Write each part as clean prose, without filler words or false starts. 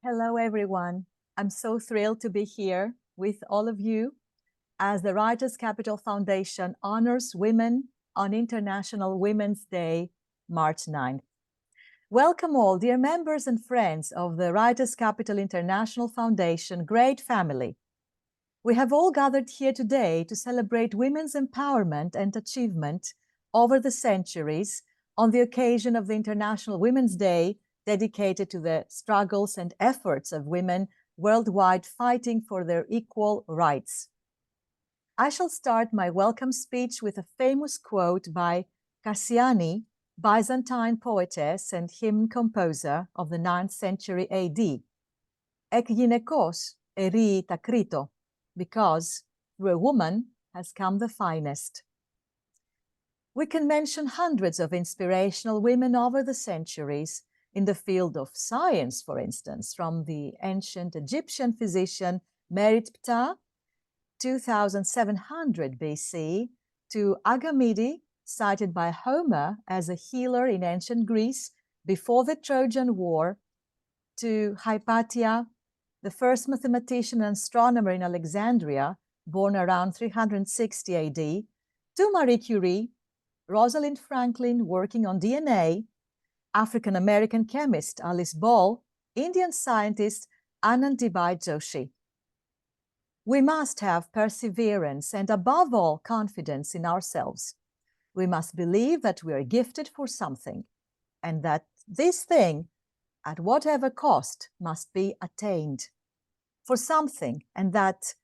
Hello, everyone. I'm so thrilled to be here with all of you as the Writers' Capital Foundation honors women on International Women's Day, March 9th. Welcome all, dear members and friends of the Writers' Capital International Foundation great family. We have all gathered here today to celebrate women's empowerment and achievement over the centuries on the occasion of the International Women's Day, dedicated to the struggles and efforts of women worldwide fighting for their equal rights. I shall start my welcome speech with a famous quote by Cassiani, Byzantine poetess and hymn composer of the 9th century AD. Ek gynekos eri ta krito, because through a woman has come the finest. We can mention hundreds of inspirational women over the centuries in the field of science, for instance, from the ancient Egyptian physician Merit Ptah, 2700 BC, to Agamede, cited by Homer as a healer in ancient Greece before the Trojan War, to Hypatia, the first mathematician and astronomer in Alexandria, born around 360 AD, to Marie Curie, Rosalind Franklin working on DNA, African-American chemist Alice Ball, Indian scientist Anandibai Joshi. We must have perseverance and, above all, confidence in ourselves. We must believe that we are gifted for something and that this thing, at whatever cost, must be attained for something, and that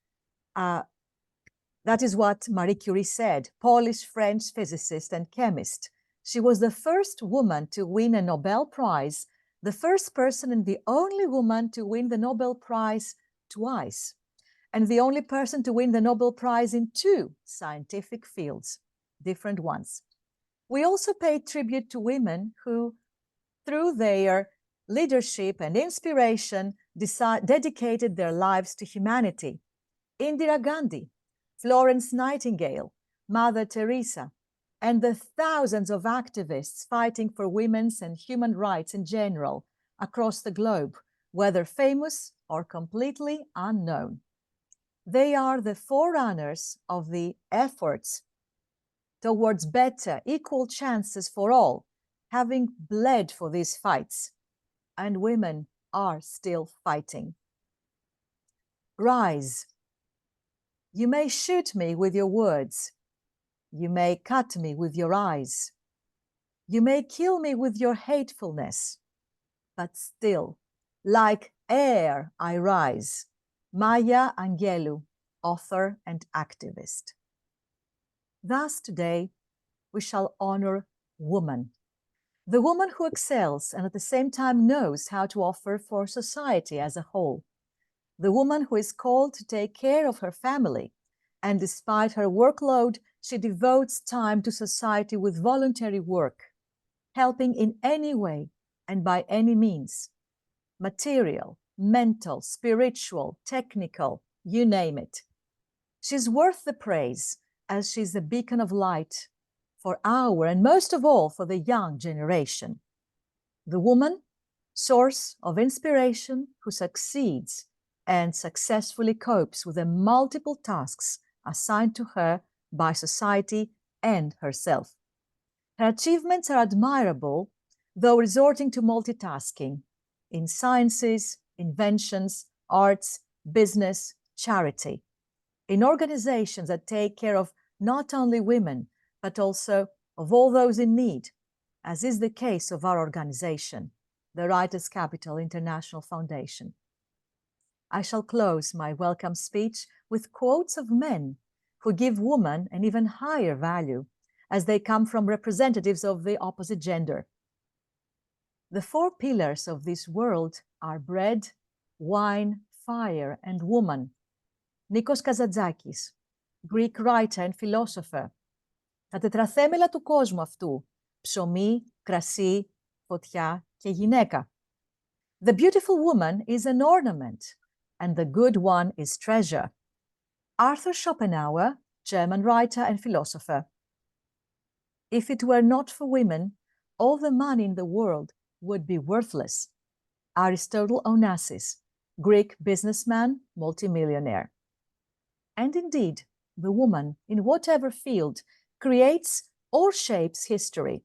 is what Marie Curie said, Polish-French physicist and chemist. She was the first woman to win a Nobel Prize, the first person and the only woman to win the Nobel Prize twice, and the only person to win the Nobel Prize in 2 scientific fields, different ones. We also pay tribute to women who, through their leadership and inspiration, dedicated their lives to humanity. Indira Gandhi, Florence Nightingale, Mother Teresa, and the thousands of activists fighting for women's and human rights in general across the globe, whether famous or completely unknown. They are the forerunners of the efforts towards better, equal chances for all, having bled for these fights, and women are still fighting. Rise. You may shoot me with your words. You may cut me with your eyes. You may kill me with your hatefulness. But still, like air, I rise. Maya Angelou, author and activist. Thus today, we shall honor woman. The woman who excels and at the same time knows how to offer for society as a whole. The woman who is called to take care of her family, and despite her workload, she devotes time to society with voluntary work, helping in any way and by any means, material, mental, spiritual, technical, you name it. She's worth the praise as she's a beacon of light for our, and most of all, for the young generation. The woman, source of inspiration, who succeeds and successfully copes with the multiple tasks assigned to her by society and herself. Her achievements are admirable, though resorting to multitasking in sciences, inventions, arts, business, charity, in organizations that take care of not only women, but also of all those in need, as is the case of our organization, the Writers' Capital International Foundation. I shall close my welcome speech with quotes of men who give women an even higher value as they come from representatives of the opposite gender. The 4 pillars of this world are bread, wine, fire, and woman. Nikos Kazantzakis, Greek writer and philosopher. Τα τετραθέμελα του κόσμου αυτού, ψωμί, κρασί, φωτιά και γυναίκα. The beautiful woman is an ornament, and the good one is treasure. Arthur Schopenhauer, German writer and philosopher. If it were not for women, all the money in the world would be worthless. Aristotle Onassis, Greek businessman, multimillionaire. And indeed, the woman, in whatever field, creates or shapes history.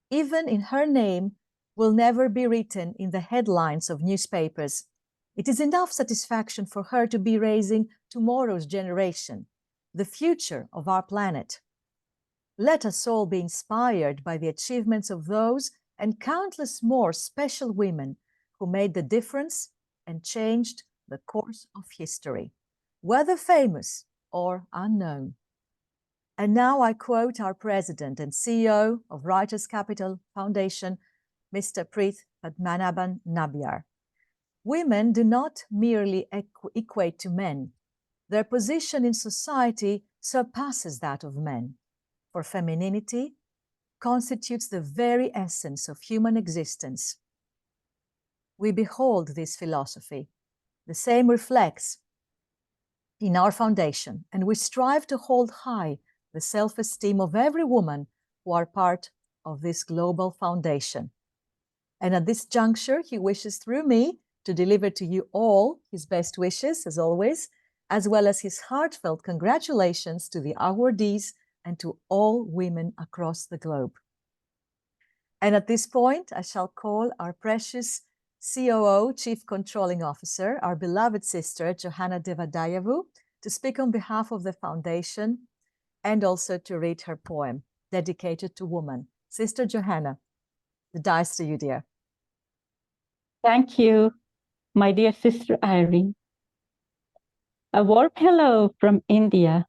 Even in her name will never be written in the headlines of newspapers. It is enough satisfaction for her to be raising tomorrow's generation, the future of our planet. Let us all be inspired by the achievements of those and countless more special women who made the difference and changed the course of history, whether famous or unknown. And now I quote our president and CEO of Writers' Capital Foundation, Mr. Preet Padmanabhan Nabiar. Women do not merely equate to men. Their position in society surpasses that of men. For femininity constitutes the very essence of human existence. We behold this philosophy. The same reflects in our foundation, and we strive to hold high the self-esteem of every woman who are part of this global foundation. And at this juncture, he wishes through me to deliver to you all his best wishes, as always, as well as his heartfelt congratulations to the awardees and to all women across the globe. And at this point, I shall call our precious COO, Chief Controlling Officer, our beloved sister, Johanna Devadayevu, to speak on behalf of the foundation and also to read her poem dedicated to woman. Sister Johanna, the dice to you, dear. Thank you, my dear sister Irene. A warm hello from India.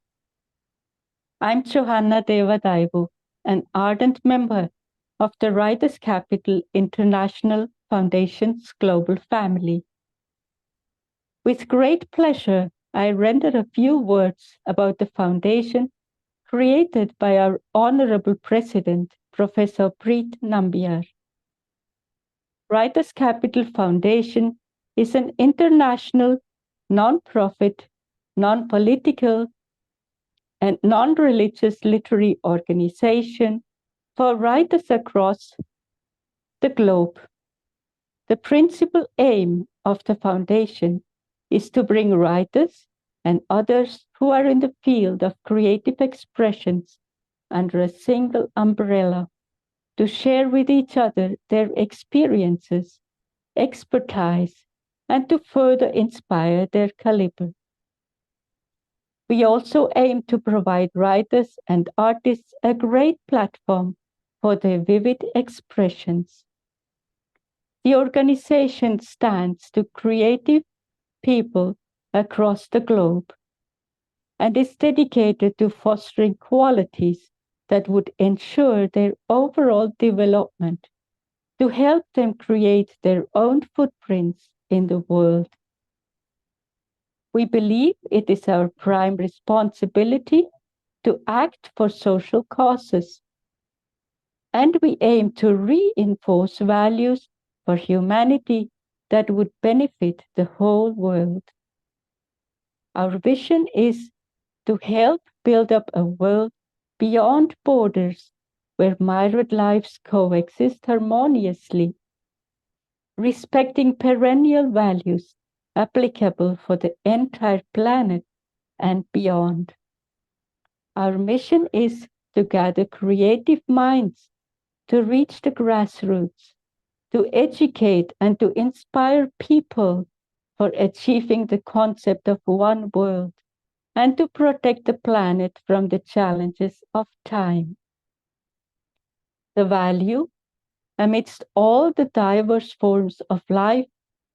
I'm Johanna Devadayevu, an ardent member of the Writers' Capital International Foundation's global family. With great pleasure, I render a few words about the foundation created by our Honorable President, Professor Preet Nambiar. Writers' Capital Foundation is an international, non-profit, non-political, and non-religious literary organization for writers across the globe. The principal aim of the foundation is to bring writers and others who are in the field of creative expressions under a single umbrella to share with each other their experiences, expertise, and to further inspire their caliber. We also aim to provide writers and artists a great platform for their vivid expressions. The organization stands to creative people across the globe and is dedicated to fostering qualities that would ensure their overall development to help them create their own footprints in the world. We believe it is our prime responsibility to act for social causes, and we aim to reinforce values for humanity that would benefit the whole world. Our vision is to help build up a world beyond borders where myriad lives coexist harmoniously, respecting perennial values applicable for the entire planet and beyond. Our mission is to gather creative minds, to reach the grassroots, to educate and to inspire people for achieving the concept of one world, and to protect the planet from the challenges of time. The value, amidst all the diverse forms of life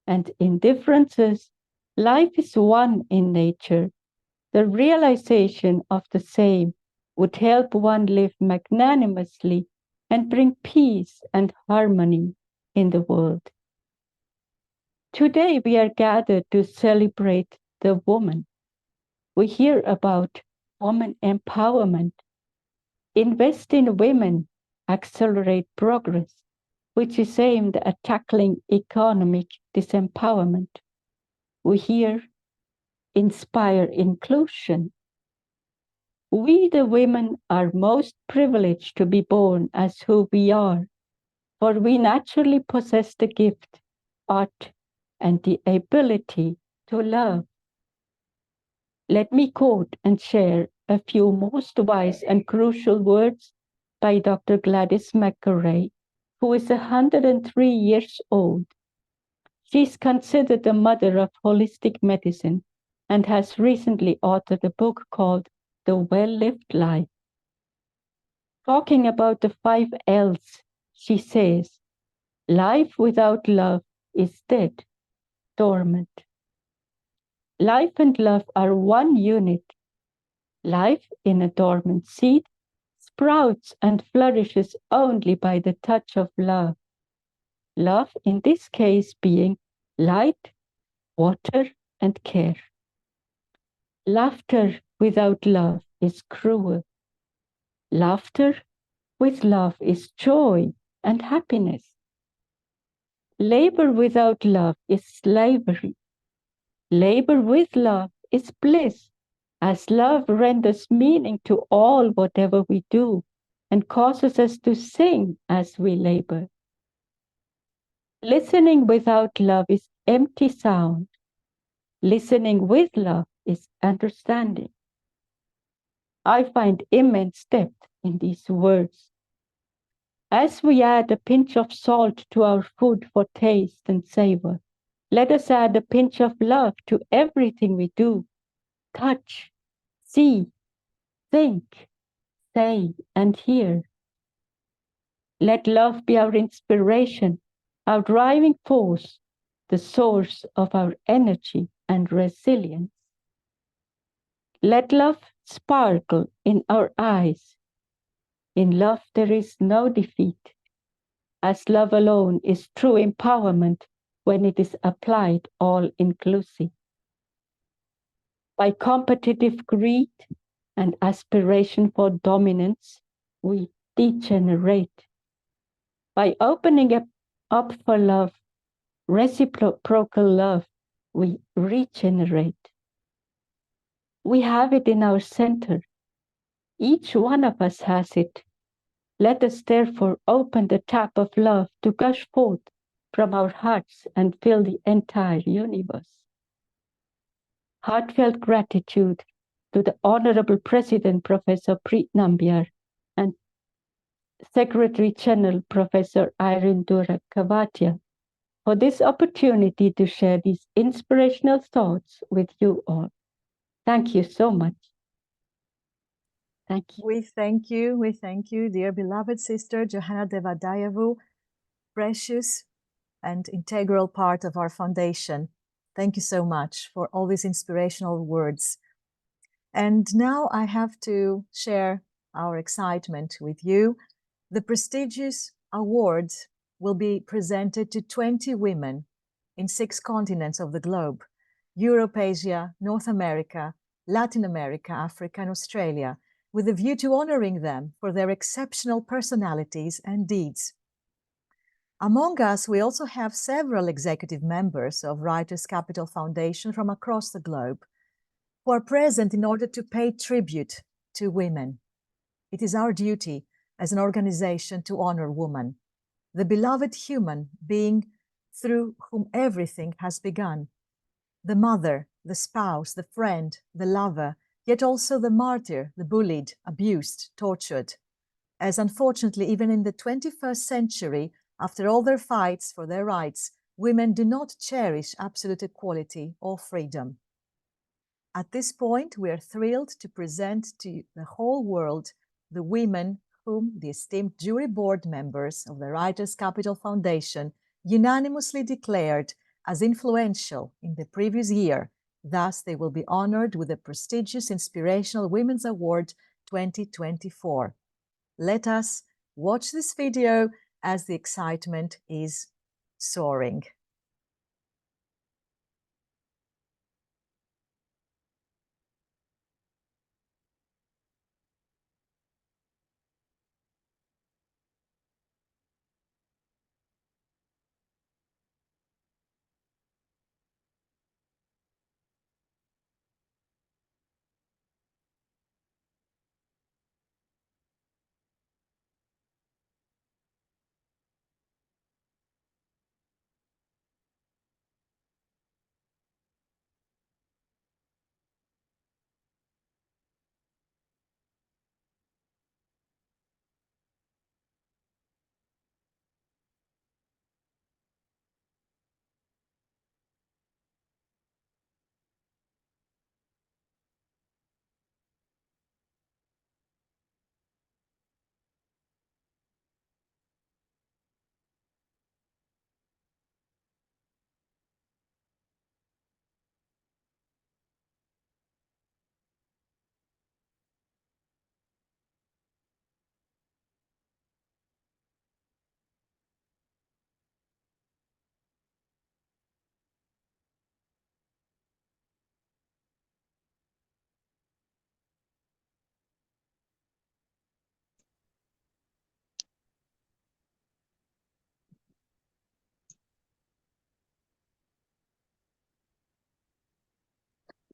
and indifferences, life is one in nature. The realization of the same would help one live magnanimously and bring peace and harmony in the world. Today we are gathered to celebrate the woman. We hear about woman empowerment. Invest in women, accelerate progress, which is aimed at tackling economic disempowerment. We hear inspire inclusion. We, the women, are most privileged to be born as who we are, for we naturally possess the gift art, and the ability to love. Let me quote and share a few most wise and crucial words by Dr. Gladys McCarray, who is 103 years old. She is considered the mother of holistic medicine and has recently authored a book called The Well-Lived Life. Talking about the 5 L's, she says, life without love is dead, dormant. Life and love are one unit. Life in a dormant seed sprouts and flourishes only by the touch of love. Love, in this case, being light, water, and care. Laughter without love is cruel. Laughter with love is joy and happiness. Labor without love is slavery. Labor with love is bliss, as love renders meaning to all whatever we do and causes us to sing as we labor. Listening without love is empty sound. Listening with love is understanding. I find immense depth in these words. As we add a pinch of salt to our food for taste and savor, let us add a pinch of love to everything we do, touch, see, think, say, and hear. Let love be our inspiration, our driving force, the source of our energy and resilience. Let love sparkle in our eyes. In love, there is no defeat, as love alone is true empowerment when it is applied all-inclusive. By competitive greed and aspiration for dominance, we degenerate. By opening up for love, reciprocal love, we regenerate. We have it in our center. Each one of us has it. Let us therefore open the tap of love to gush forth from our hearts and fill the entire universe. Heartfelt gratitude to the Honorable President, Professor Preet Nambiar, and Secretary General, Professor Irene Dura-Kavatia, for this opportunity to share these inspirational thoughts with you all. Thank you so much. Thank you. We thank you, dear beloved sister Johanna Devadayevu, precious and integral part of our foundation. Thank you so much for all these inspirational words. And now I have to share our excitement with you. The prestigious awards will be presented to 20 women in 6 continents of the globe: Europe, Asia, North America, Latin America, Africa, and Australia, with a view to honoring them for their exceptional personalities and deeds. Among us, we also have several executive members of Writers' Capital Foundation from across the globe who are present in order to pay tribute to women. It is our duty as an organization to honor woman, the beloved human being through whom everything has begun, the mother, the spouse, the friend, the lover, yet also the martyr, the bullied, abused, tortured. As unfortunately, even in the 21st century, after all their fights for their rights, women do not cherish absolute equality or freedom. At this point, we are thrilled to present to the whole world the women whom the esteemed jury board members of the Writers' Capital Foundation unanimously declared as influential in the previous year. Thus, they will be honored with the prestigious Inspirational Women's Award 2024. Let us watch this video as the excitement is soaring.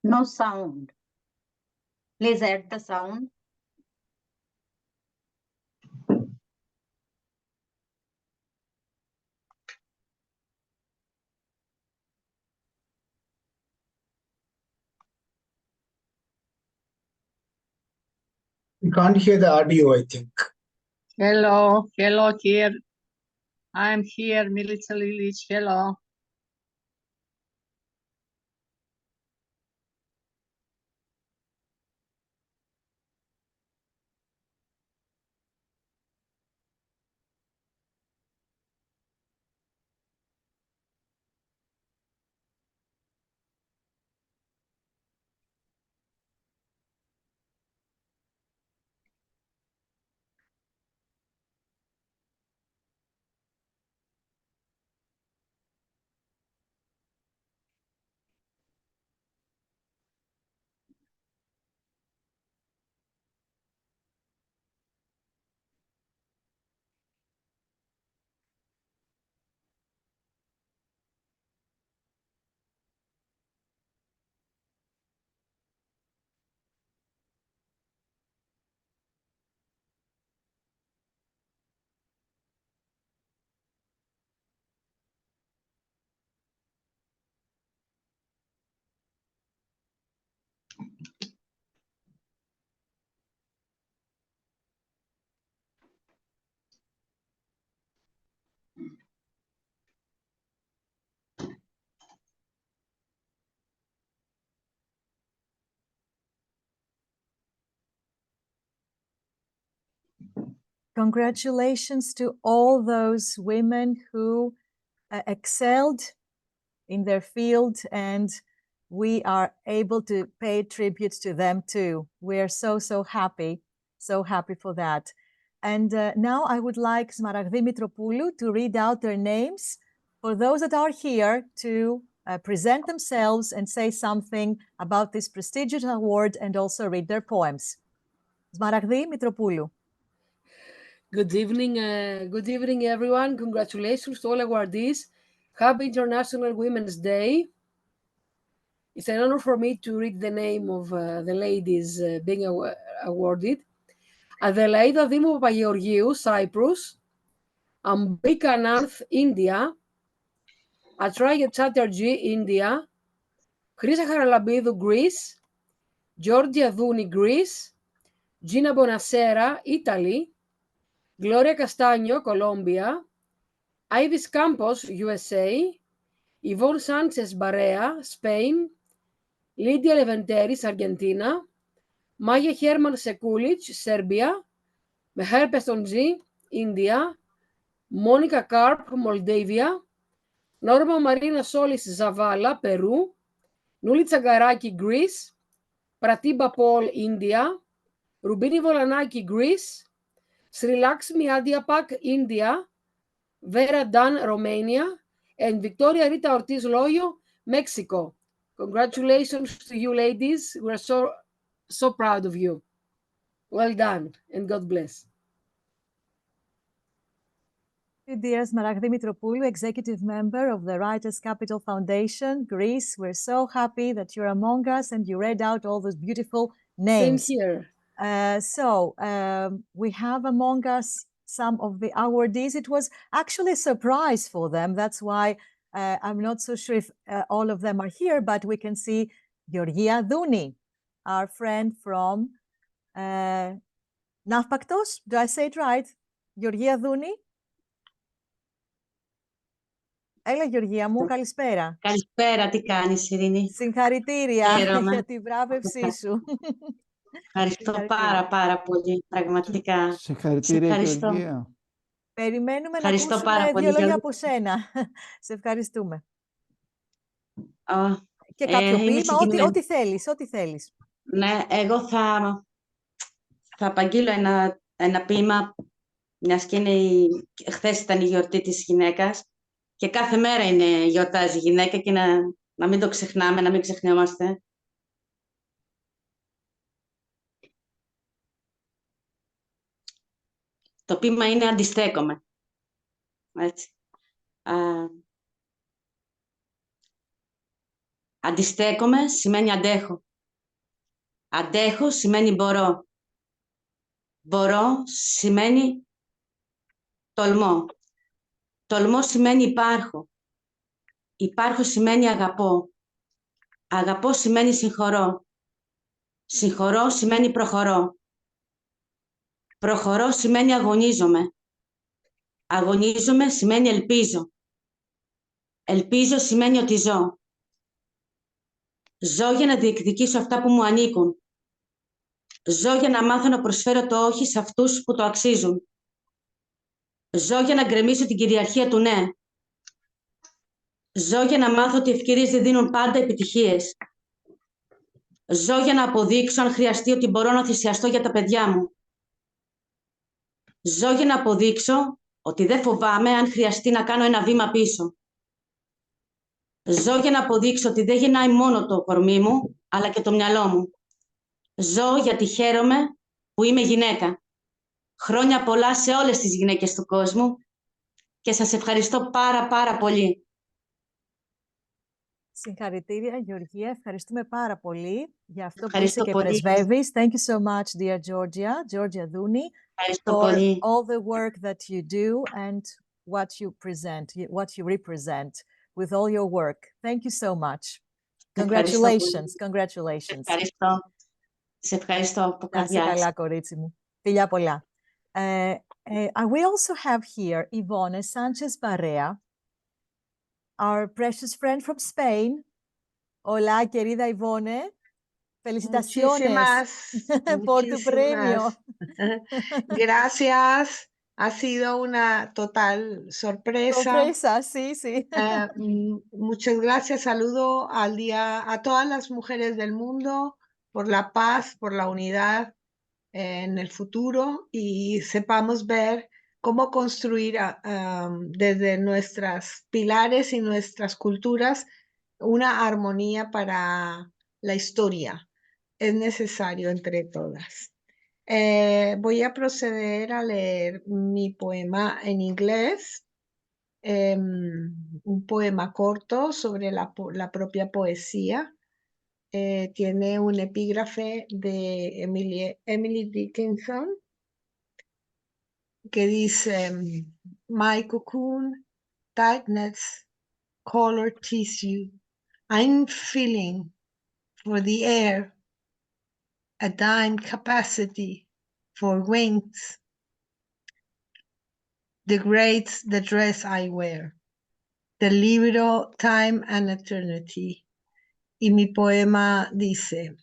No sound. Please add the sound. We can't hear the audio, I think. Hello here. I'm here, Milica Lilic. Hello. Congratulations to all those women who excelled in their field, and we are able to pay tribute to them too. We are so happy for that. And now I would like Smaragdi Mitropoulou to read out their names for those that are here to present themselves and say something about this prestigious award and also read their poems. Smaragdi Mitropoulou. Good evening, everyone. Congratulations to all awardees. Happy International Women's Day. It's an honor for me to read the name of the ladies being awarded. Adelaida Dimou Papageorgiou, Cyprus. Ambika Ananth, India. Atraya Chatterjee, India. Chrisa Haralabidou, Greece. Georgia Douni, Greece. Gina Bonasera, Italy. Gloria Castaño, Colombia. Ivis Campos, USA. Yvonne Sanchez Barea, Spain. Lydia Leventeris, Argentina. Maya Herman Sekulic, Serbia. Meher Pestonji, India. Monica Karp, Moldavia. Norma Marina Solis Zavala, Peru. Nuli Tsagaraki, Greece. Pratibha Paul, India. Rubini Volanaki, Greece. Sri Lakshmi Adyapak, India. Vera Dan, Romania. And Victoria Rita Ortiz Loyo, Mexico. Congratulations to you, ladies. We're so proud of you. Well done, and God bless. Dear Smaragdi Mitropoulou, Executive Member of the Writers' Capital Foundation, Greece. We're so happy that you're among us and you read out all those beautiful names. Same here. We have among us some of the awardees. It was actually a surprise for them. That's why I'm not so sure if all of them are here, but we can see Georgia Douni, our friend from Navpaktos. Do I say it right? Georgia Douni. Έλα Γεωργία μου, καλησπέρα. Καλησπέρα, τι κάνεις Ειρήνη? Συγχαρητήρια για την βράβευσή σου. Ευχαριστώ πάρα πολύ, πραγματικά. Συγχαρητήρια Γεωργία. Περιμένουμε να ακούσουμε δύο λόγια από σένα. Σε ευχαριστούμε. Και κάποιο ποίημα, ό,τι θέλεις. Ναι, εγώ θα απαγγείλω ένα ποίημα, μιας και χθες ήταν η γιορτή της γυναίκας και κάθε μέρα γιορτάζει η γυναίκα και να μην το ξεχνάμε, να μην ξεχνιόμαστε. Το ποίημα είναι «Αντιστέκομαι». Έτσι. Αντιστέκομαι σημαίνει αντέχω. Αντέχω σημαίνει μπορώ. Μπορώ σημαίνει τολμώ. Τολμώ σημαίνει υπάρχω. Υπάρχω σημαίνει αγαπώ. Αγαπώ σημαίνει συγχωρώ. Συγχωρώ σημαίνει προχωρώ. Προχωρώ σημαίνει αγωνίζομαι. Αγωνίζομαι σημαίνει ελπίζω. Ελπίζω σημαίνει ότι ζω. Ζω για να διεκδικήσω αυτά που μου ανήκουν. Ζω για να μάθω να προσφέρω το όχι σε αυτούς που το αξίζουν. Ζω για να γκρεμίσω την κυριαρχία του ναι. Ζω για να μάθω ότι οι ευκαιρίες δεν δίνουν πάντα επιτυχίες. Ζω για να αποδείξω, αν χρειαστεί, ότι μπορώ να θυσιαστώ για τα παιδιά μου. Ζω για να αποδείξω ότι δεν φοβάμαι αν χρειαστεί να κάνω ένα βήμα πίσω. Ζω για να αποδείξω ότι δεν γεννάει μόνο το κορμί μου, αλλά και το μυαλό μου. Ζω γιατί χαίρομαι που είμαι γυναίκα. Χρόνια πολλά σε όλες τις γυναίκες του κόσμου και σας ευχαριστώ πάρα πολύ. Συγχαρητήρια, Γεωργία. Ευχαριστούμε πάρα πολύ για αυτό που Ευχαριστώ είσαι και πολύ. πρεσβεύεις. Thank you so much, dear Georgia, Georgia Douni, Ευχαριστώ for πολύ. all the work that you do and what you present, what you represent with all your work. Thank you so much. Congratulations, congratulations. Ευχαριστώ. Σε ευχαριστώ από Να είσαι καρδιάς. καλά, κορίτσι μου. Φιλιά πολλά. We also have here Ivone Sanchez Barea, our precious friend from Spain. Hola, querida Ivone. Felicitaciones por tu premio. Gracias. Ha sido una total sorpresa. Sorpresa, sí, sí. Muchas gracias. Saludo a todas las mujeres del mundo por la paz, por la unidad en el futuro y sepamos ver cómo construir desde nuestras pilares y nuestras culturas una armonía para la historia. Es necesario entre todas. Voy a proceder a leer mi poema en inglés, un poema corto sobre la propia poesía. Tiene un epígrafe de Emily Dickinson que dice: My cocoon, tightness, color tissue, I'm feeling for the air, a dime capacity for wings, degrades the dress I wear, the libro, time and eternity. Y mi poema dice: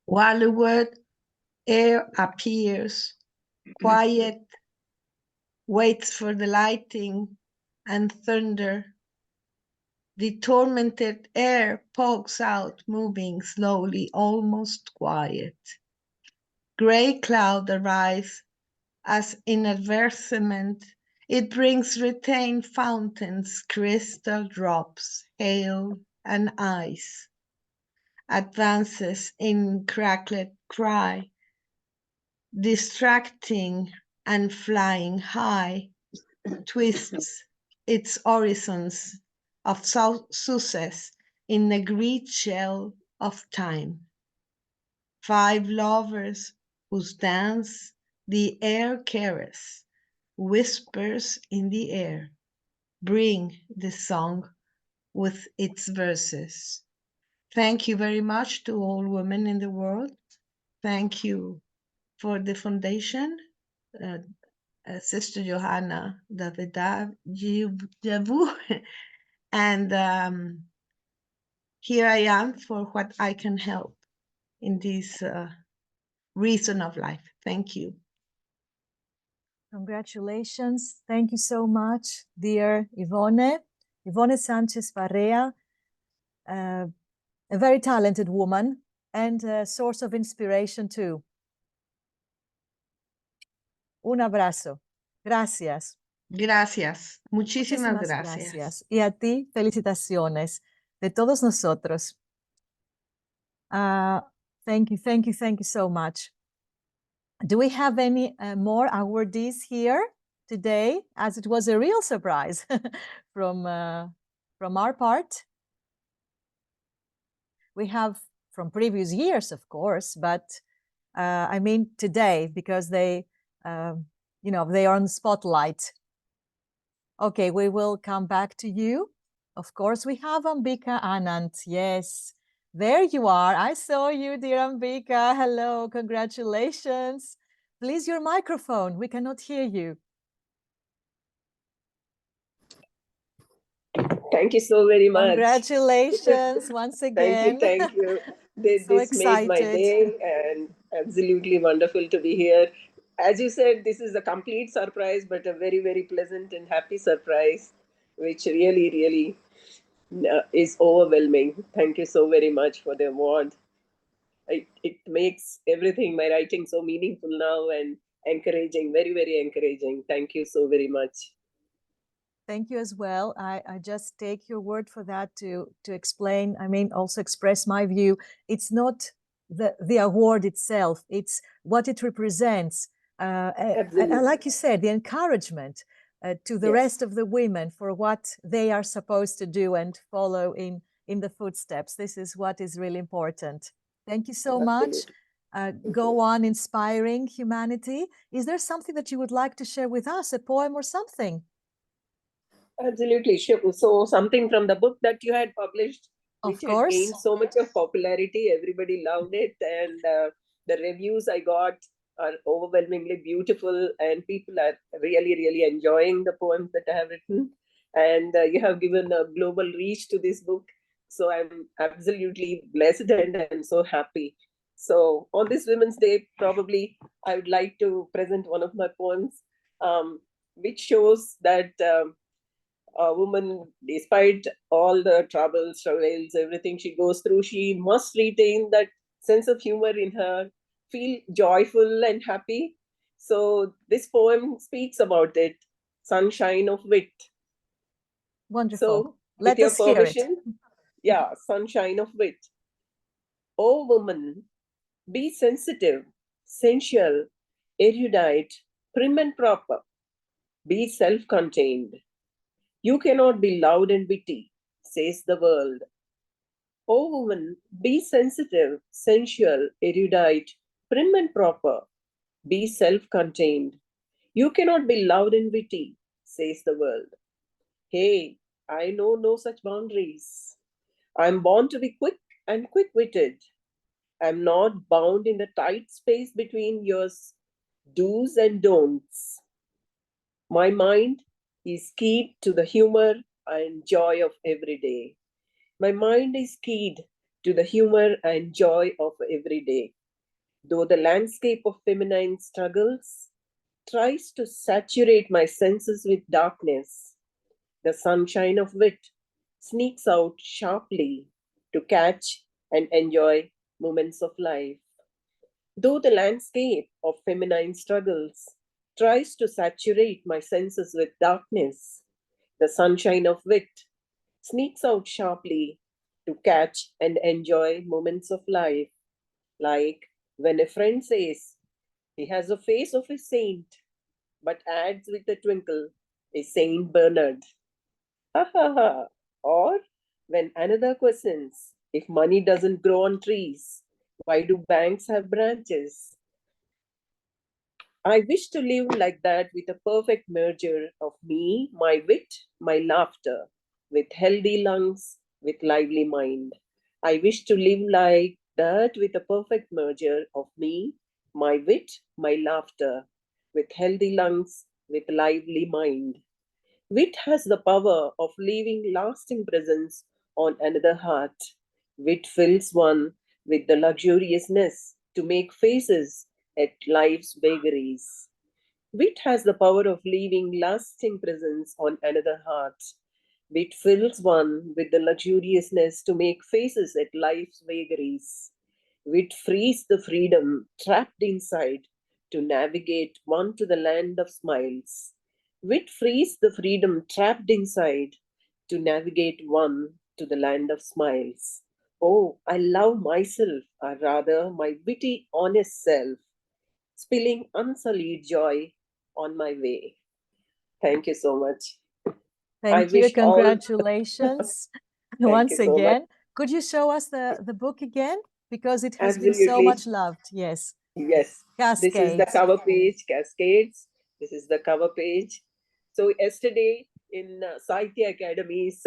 Wildwood air appears, quiet, waits for the lighting and thunder. The tormented air pokes out, moving slowly, almost quiet. Gray cloud arise as in advertisement. It brings retained fountains, crystal drops, hail and ice. Advances in crackled cry, distracting and flying high, twists its horizons of success in the great shell of time. 5 lovers whose dance the air caress, whispers in the air, bring the song with its verses. Thank you very much to all women in the world. Thank you for the foundation, Sister Johanna Davidavu, and here I am for what I can help in this reason of life. Thank you. Congratulations. Thank you so much, dear Ivone. Ivone Sanchez Barea, a very talented woman and a source of inspiration too. Un abrazo. Gracias. Gracias. Muchísimas gracias. Y a ti, felicitaciones de todos nosotros. Thank you so much. Do we have any more awardees here today? As it was a real surprise from our part. we have from previous years, of course, but I mean today, because they, you know, they are on the spotlight. Okay, we will come back to you. Of course, we have Ambika Anand. Yes, there you are. I saw you, dear Ambika. Hello, congratulations. Please, your microphone. We cannot hear you. Thank you so very much. Congratulations once again. Thank you. So This made my excited. day, and absolutely wonderful to be here. As you said, this is a complete surprise, but a very, very pleasant and happy surprise, which really, really is overwhelming. Thank you so very much for the award. It makes everything, my writing, so meaningful now and encouraging, very, very encouraging. Thank you so very much. Thank you as well. I just take your word for that to explain, I mean, also express my view. It's not the award itself, it's what it represents. Like you said, the encouragement to the rest of the women for what they are supposed to do and follow in the footsteps. This is what is really important. Thank you so much. Go on inspiring humanity. Is there something that you would like to share with us, a poem or something? Absolutely. So something from the book that you had published, which had gained so much of popularity, everybody loved it, and the reviews I got are overwhelmingly beautiful, and people are really, really enjoying the poems that I have written. And you have given a global reach to this book. So I'm absolutely blessed and I'm so happy. So on this Women's Day, probably I would like to present one of my poems, which shows that a woman, despite all the troubles, struggles, everything she goes through, she must retain that sense of humor in her, feel joyful and happy. So this poem speaks about it, Sunshine of Wit. Wonderful. So Let us hear it. Yeah, Sunshine of Wit. O woman, be sensitive, sensual, erudite, prim and proper. Be self-contained. You cannot be loud and witty, says the world. O woman, be sensitive, sensual, erudite, prim and proper. Be self-contained. You cannot be loud and witty, says the world. Hey, I know no such boundaries. I'm born to be quick and quick-witted. I'm not bound in the tight space between your do's and don'ts. My mind is keyed to the humor and joy of every day. My mind is keyed to the humor and joy of every day. Though the landscape of feminine struggles tries to saturate my senses with darkness, the sunshine of wit sneaks out sharply to catch and enjoy moments of life. Though the landscape of feminine struggles tries to saturate my senses with darkness, the sunshine of wit sneaks out sharply to catch and enjoy moments of life, like when a friend says he has a face of a saint, but adds with a twinkle a Saint Bernard. Ha ha ha. Or when another questions if money doesn't grow on trees, why do banks have branches? I wish to live like that with a perfect merger of me, my wit, my laughter, with healthy lungs, with lively mind. I wish to live like that with a perfect merger of me, my wit, my laughter, with healthy lungs, with lively mind. Wit has the power of leaving lasting presence on another heart. Wit fills one with the luxuriousness to make faces at life's vagaries. Wit has the power of leaving lasting presence on another heart. Wit fills one with the luxuriousness to make faces at life's vagaries. Wit frees the freedom trapped inside to navigate one to the land of smiles. Wit frees the freedom trapped inside to navigate one to the land of smiles. Oh, I love myself, or rather my witty, honest self, spilling unsullied joy on my way. Thank you so much. Thank you. Congratulations once again. Could you show us the book again? Because it has been so much loved. Yes. Yes. Cascades. This is the cover page, Cascades. This is the cover page. So yesterday in Sahitya Academy's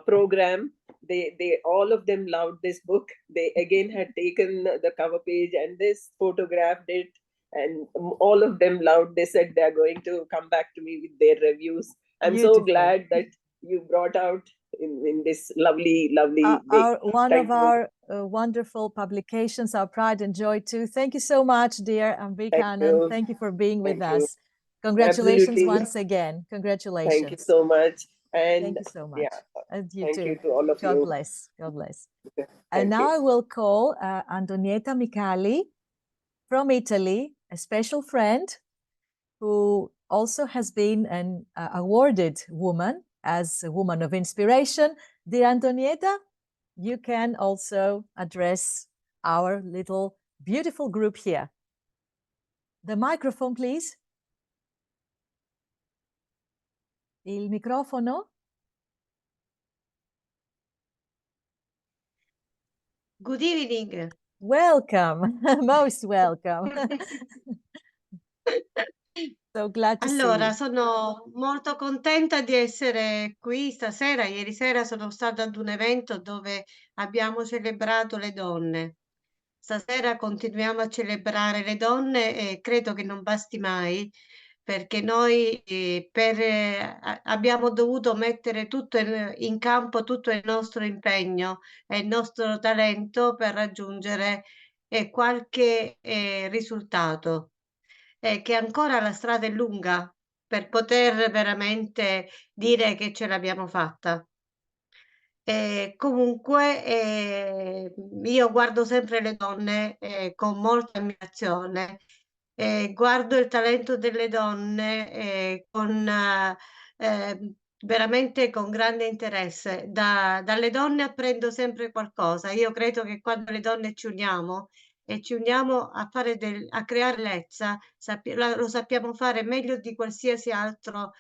program, they all of them loved this book. They again had taken the cover page and this photographed it, and all of them loved. They said they are going to come back to me with their reviews. I'm so glad that you brought out in this lovely way. One of our wonderful publications, our pride and joy too. Thank you so much, dear Ambikanan. Thank you for being with us. Congratulations once again. Congratulations. Thank you so much. And thank you so much. Yeah, and you thank too. you to all of God you. bless. God bless. Okay. And now I will call Antonietta Micali from Italy, a special friend who also has been an awarded woman as a woman of inspiration. Dear Antonietta, you can also address our little beautiful group here. The microphone, please. Il microfono. Good evening. Welcome, most welcome. So glad to see Allora, you. sono molto contenta di essere qui stasera. Ieri sera sono stata ad un evento dove abbiamo celebrato le donne. Stasera continuiamo a celebrare le donne e credo che non basti mai, perché noi abbiamo dovuto mettere tutto in campo, tutto il nostro impegno e il nostro talento per raggiungere qualche risultato. Che ancora la strada è lunga per poter veramente dire che ce l'abbiamo fatta. Comunque io guardo sempre le donne con molta ammirazione, guardo il talento delle donne con veramente con grande interesse. Dalle donne apprendo sempre qualcosa. Io credo che quando le donne ci uniamo e ci uniamo a fare a creare bellezza, lo sappiamo fare meglio di qualsiasi altro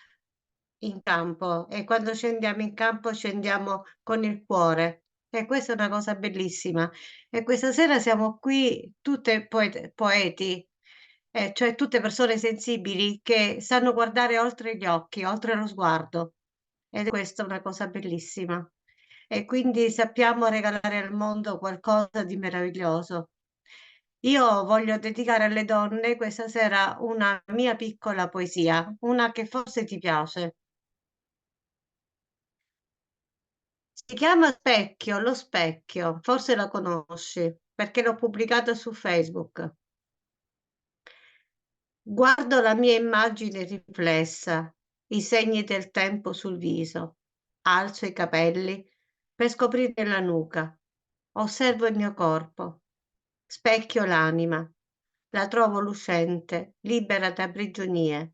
in campo, e quando scendiamo in campo scendiamo con il cuore, e questa è una cosa bellissima. E questa sera siamo qui tutte poeti, cioè tutte persone sensibili che sanno guardare oltre gli occhi, oltre lo sguardo, ed questa è una cosa bellissima. E quindi sappiamo regalare al mondo qualcosa di meraviglioso. Io voglio dedicare alle donne questa sera una mia piccola poesia, una che forse ti piace. Si chiama Specchio, Lo specchio, forse la conosci perché l'ho pubblicata su Facebook. Guardo la mia immagine riflessa, i segni del tempo sul viso, alzo i capelli per scoprire la nuca, osservo il mio corpo, specchio l'anima, la trovo lucente, libera da prigionie.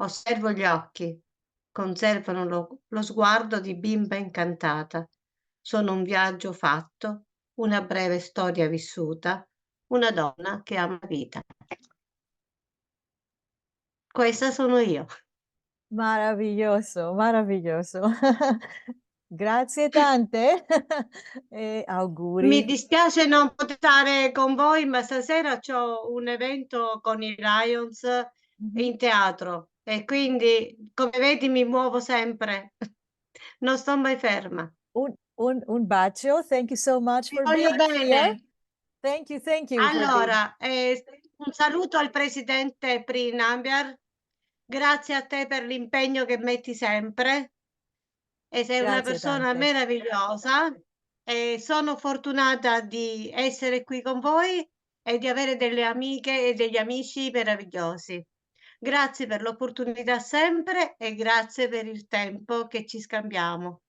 Osservo gli occhi, conservano lo sguardo di bimba incantata. Sono un viaggio fatto, una breve storia vissuta, una donna che ama la vita. Questa sono io. Maraviglioso, maraviglioso. Grazie tante e auguri. Mi dispiace non poter stare con voi, ma stasera ho un evento con i Lions in teatro e quindi, come vedi, mi muovo sempre. Non sto mai ferma. Un bacio. Thank you so much for being here. Thank you. Allora, un saluto al presidente Prinambiar. Grazie a te per l'impegno che metti sempre. E sei una persona meravigliosa. E sono fortunata di essere qui con voi e di avere delle amiche e degli amici meravigliosi. Grazie per l'opportunità sempre e grazie per il tempo che ci scambiamo.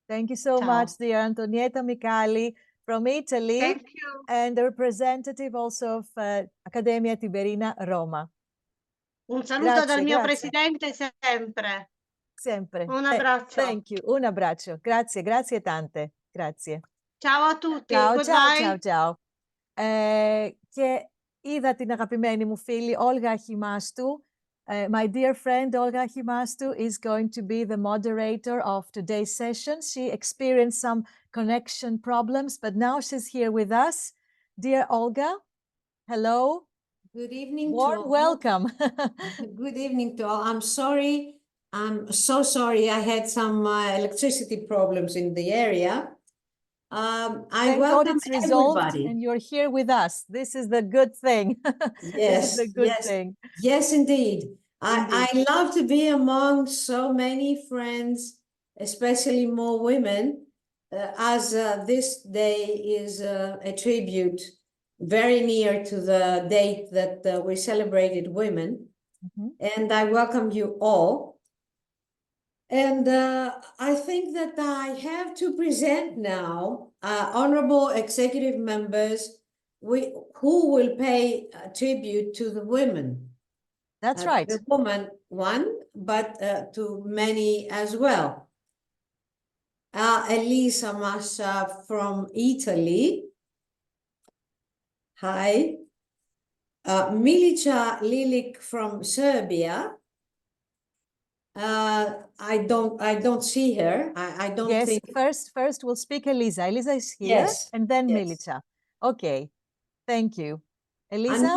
Thank you so much, dear Antonietta Micali from Italy. Thank you. And the representative also of Accademia Tiberina Roma. Un saluto dal mio presidente sempre. Sempre. Un abbraccio. Thank you. Un abbraccio. Grazie tante. Grazie. Ciao a tutti. Ciao. Και είδα την αγαπημένη μου φίλη Olga Himashtu. My dear friend Olga Himashtu is going to be the moderator of today's session. She experienced some connection problems, but now she's here with us. Dear Olga, hello. Good evening Warm to all. welcome. Good evening to all. I'm sorry. I'm so sorry. I had some electricity problems in the area. I Thank God welcome it's resolved everybody. and you're here with us. This is the good thing. This is the good thing. Yes, indeed. I love to be among so many friends, especially more women, as this day is a tribute very near to the date that we celebrated women. And I welcome you all. And I think that I have to present now honorable executive members who will pay tribute to the women. That's right. The woman one, but to many as well. Elisa Masha from Italy. Hi. Milica Lilik from Serbia. I don't see her. I don't think. First we'll speak Elisa. Elisa is here, Yes, and then yes. Milica. Okay, thank you. Elisa?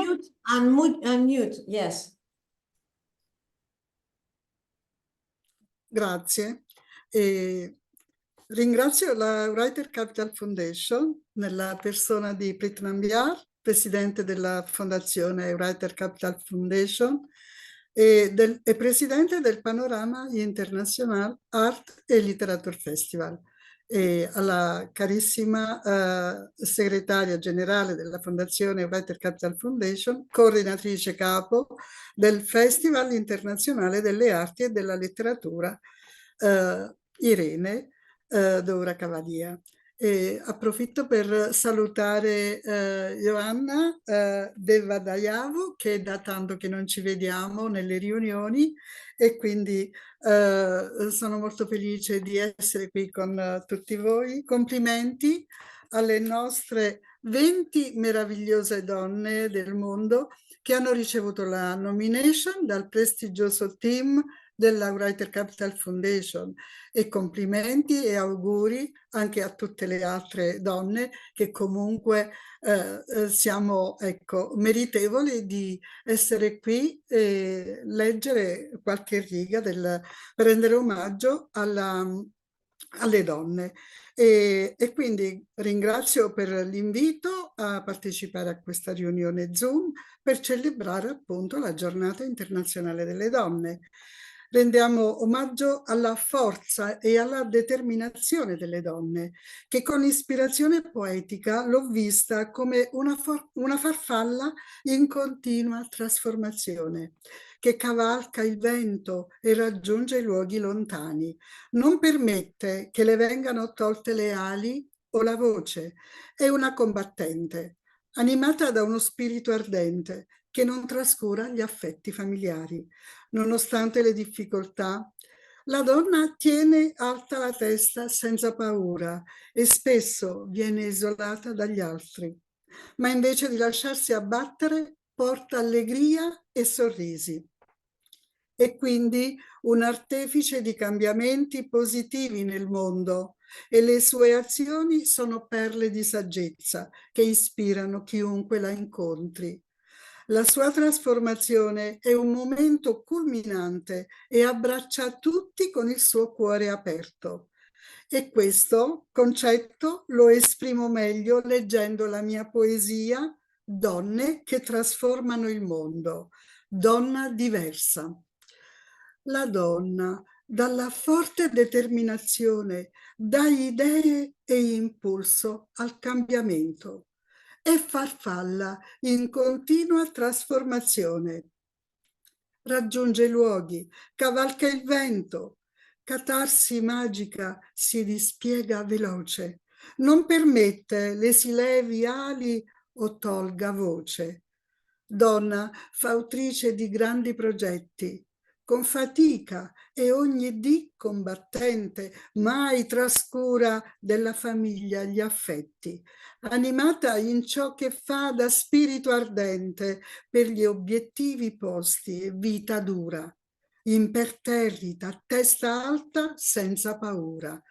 Unmute, yes. Grazie. Ringrazio la Writer Capital Foundation nella persona di Pritnam Biar, presidente della Fondazione Writer Capital Foundation e presidente del Panorama International Art e Literature Festival, e alla carissima segretaria generale della Fondazione Writer Capital Foundation, coordinatrice capo del Festival Internazionale delle Arti e della Letteratura, Irene Doura Cavalia. E approfitto per salutare Joanna Devadayavu, che è da tanto che non ci vediamo nelle riunioni, e quindi sono molto felice di essere qui con tutti voi. Complimenti alle nostre 20 meravigliose donne del mondo che hanno ricevuto la nomination dal prestigioso team della Writer Capital Foundation, e complimenti e auguri anche a tutte le altre donne che comunque siamo, ecco, meritevoli di essere qui e leggere qualche riga per rendere omaggio alle donne. E quindi ringrazio per l'invito a partecipare a questa riunione Zoom per celebrare appunto la Giornata Internazionale delle Donne. Rendiamo omaggio alla forza e alla determinazione delle donne, che con ispirazione poetica l'ho vista come una farfalla in continua trasformazione, che cavalca il vento e raggiunge i luoghi lontani. Non permette che le vengano tolte le ali o la voce. È una combattente, animata da uno spirito ardente che non trascura gli affetti familiari. Nonostante le difficoltà, la donna tiene alta la testa senza paura e spesso viene isolata dagli altri, ma invece di lasciarsi abbattere porta allegria e sorrisi. È quindi un artefice di cambiamenti positivi nel mondo, e le sue azioni sono perle di saggezza che ispirano chiunque la incontri. La sua trasformazione è un momento culminante e abbraccia tutti con il suo cuore aperto. E questo concetto lo esprimo meglio leggendo la mia poesia Donne che trasformano il mondo, Donna diversa. La donna, dalla forte determinazione, dà idee e impulso al cambiamento. È farfalla in continua trasformazione. Raggiunge luoghi, cavalca il vento, catarsi magica si dispiega veloce, non permette le si levi ali o tolga voce. Donna fautrice di grandi progetti, con fatica e ogni dì combattente, mai trascura della famiglia gli affetti, animata in ciò che fa da spirito ardente per gli obiettivi posti, vita dura, imperterrita, testa alta senza paura.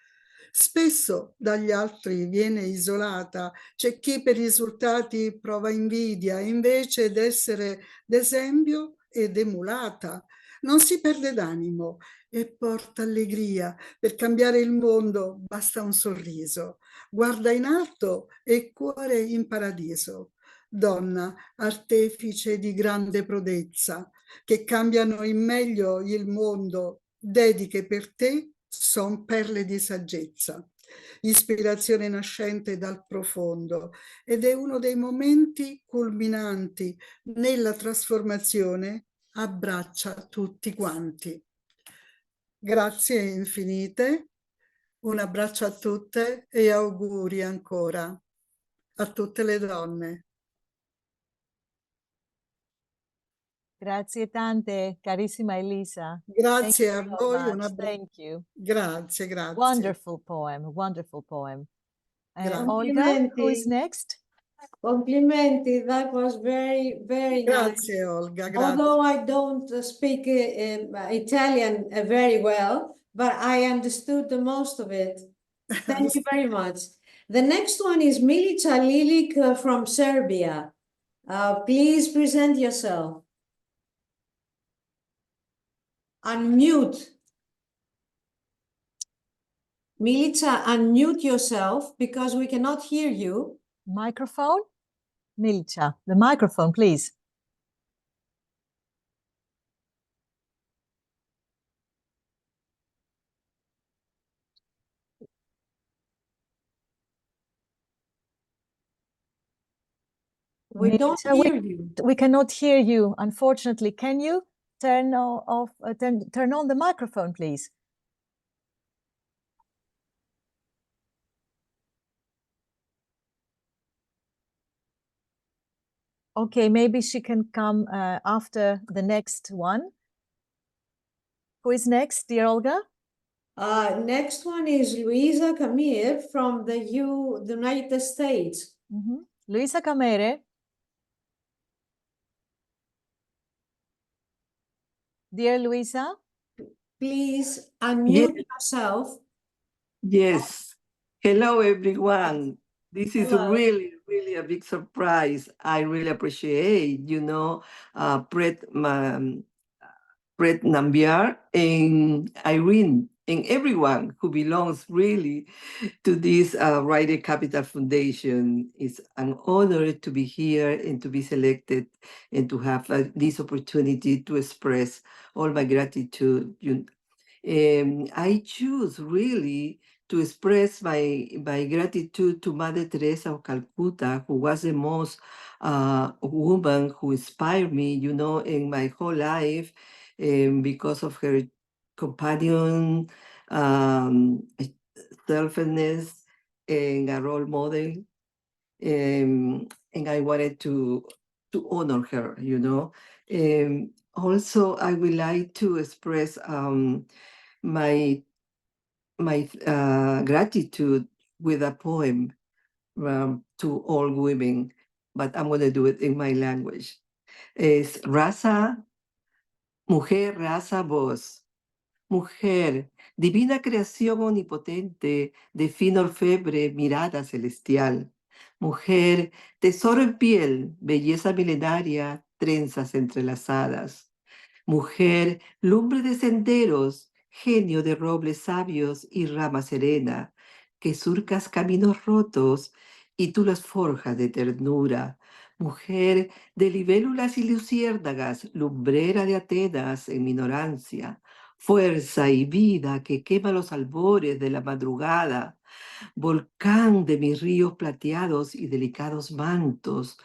Spesso dagli altri viene isolata, c'è chi per i risultati prova invidia, invece d'essere d'esempio ed emulata. Non si perde d'animo e porta allegria. Per cambiare il mondo basta un sorriso. Guarda in alto e cuore in paradiso. Donna, artefice di grande prodezza, che cambiano in meglio il mondo, dediche per te son perle di saggezza, ispirazione nascente dal profondo, ed è uno dei momenti culminanti nella trasformazione, abbraccia tutti quanti. Grazie infinite, un abbraccio a tutte e auguri ancora a tutte le donne. Grazie tante, carissima Elisa. Grazie a So voi, much. Thank you. Grazie. Wonderful poem, wonderful poem. Olga, who is Complimenti. next? Complimenti. That was very, very nice. Grazie Olga, grazie. Although I don't speak Italian very well, but I understood the most of it. Thank you very much. The next one is Milica Lilik from Serbia. Please present yourself. Unmute. Milica, unmute yourself because we cannot hear you. Microphone? Milica, the microphone, please. We don't hear you. We cannot hear you, unfortunately. Can you turn off, turn on the microphone, please? Okay, maybe she can come after the next one. Who is next, dear Olga? Next one is Luisa Camille from the United States. Luisa Camere. Dear Luisa. Please unmute yourself. Yes. Hello, everyone. This is really, really a big surprise. I really appreciate, Brett Nambiar and Irene and everyone who belongs really to this Writer Capital Foundation. It's an honor to be here and to be selected and to have this opportunity to express all my gratitude. I choose really to express my gratitude to Mother Teresa of Calcutta, who was the most woman who inspired me, in my whole life, because of her companion, selflessness, and a role model. And I wanted to honor her, also, I would like to express my gratitude with a poem to all women, but I'm going to do it in my language. Es mujer, raza, voz. Mujer, divina creación omnipotente, de fina orfebre, mirada celestial. Mujer, tesoro en piel, belleza milenaria, trenzas entrelazadas. Mujer, lumbre de senderos, genio de robles sabios y rama serena, que surcas caminos rotos y tú las forjas de ternura. Mujer de libélulas y luciérnagas, lumbrera de Atenas en mi ignorancia, fuerza y vida que quema los albores de la madrugada, volcán de mis ríos plateados y delicados mantos,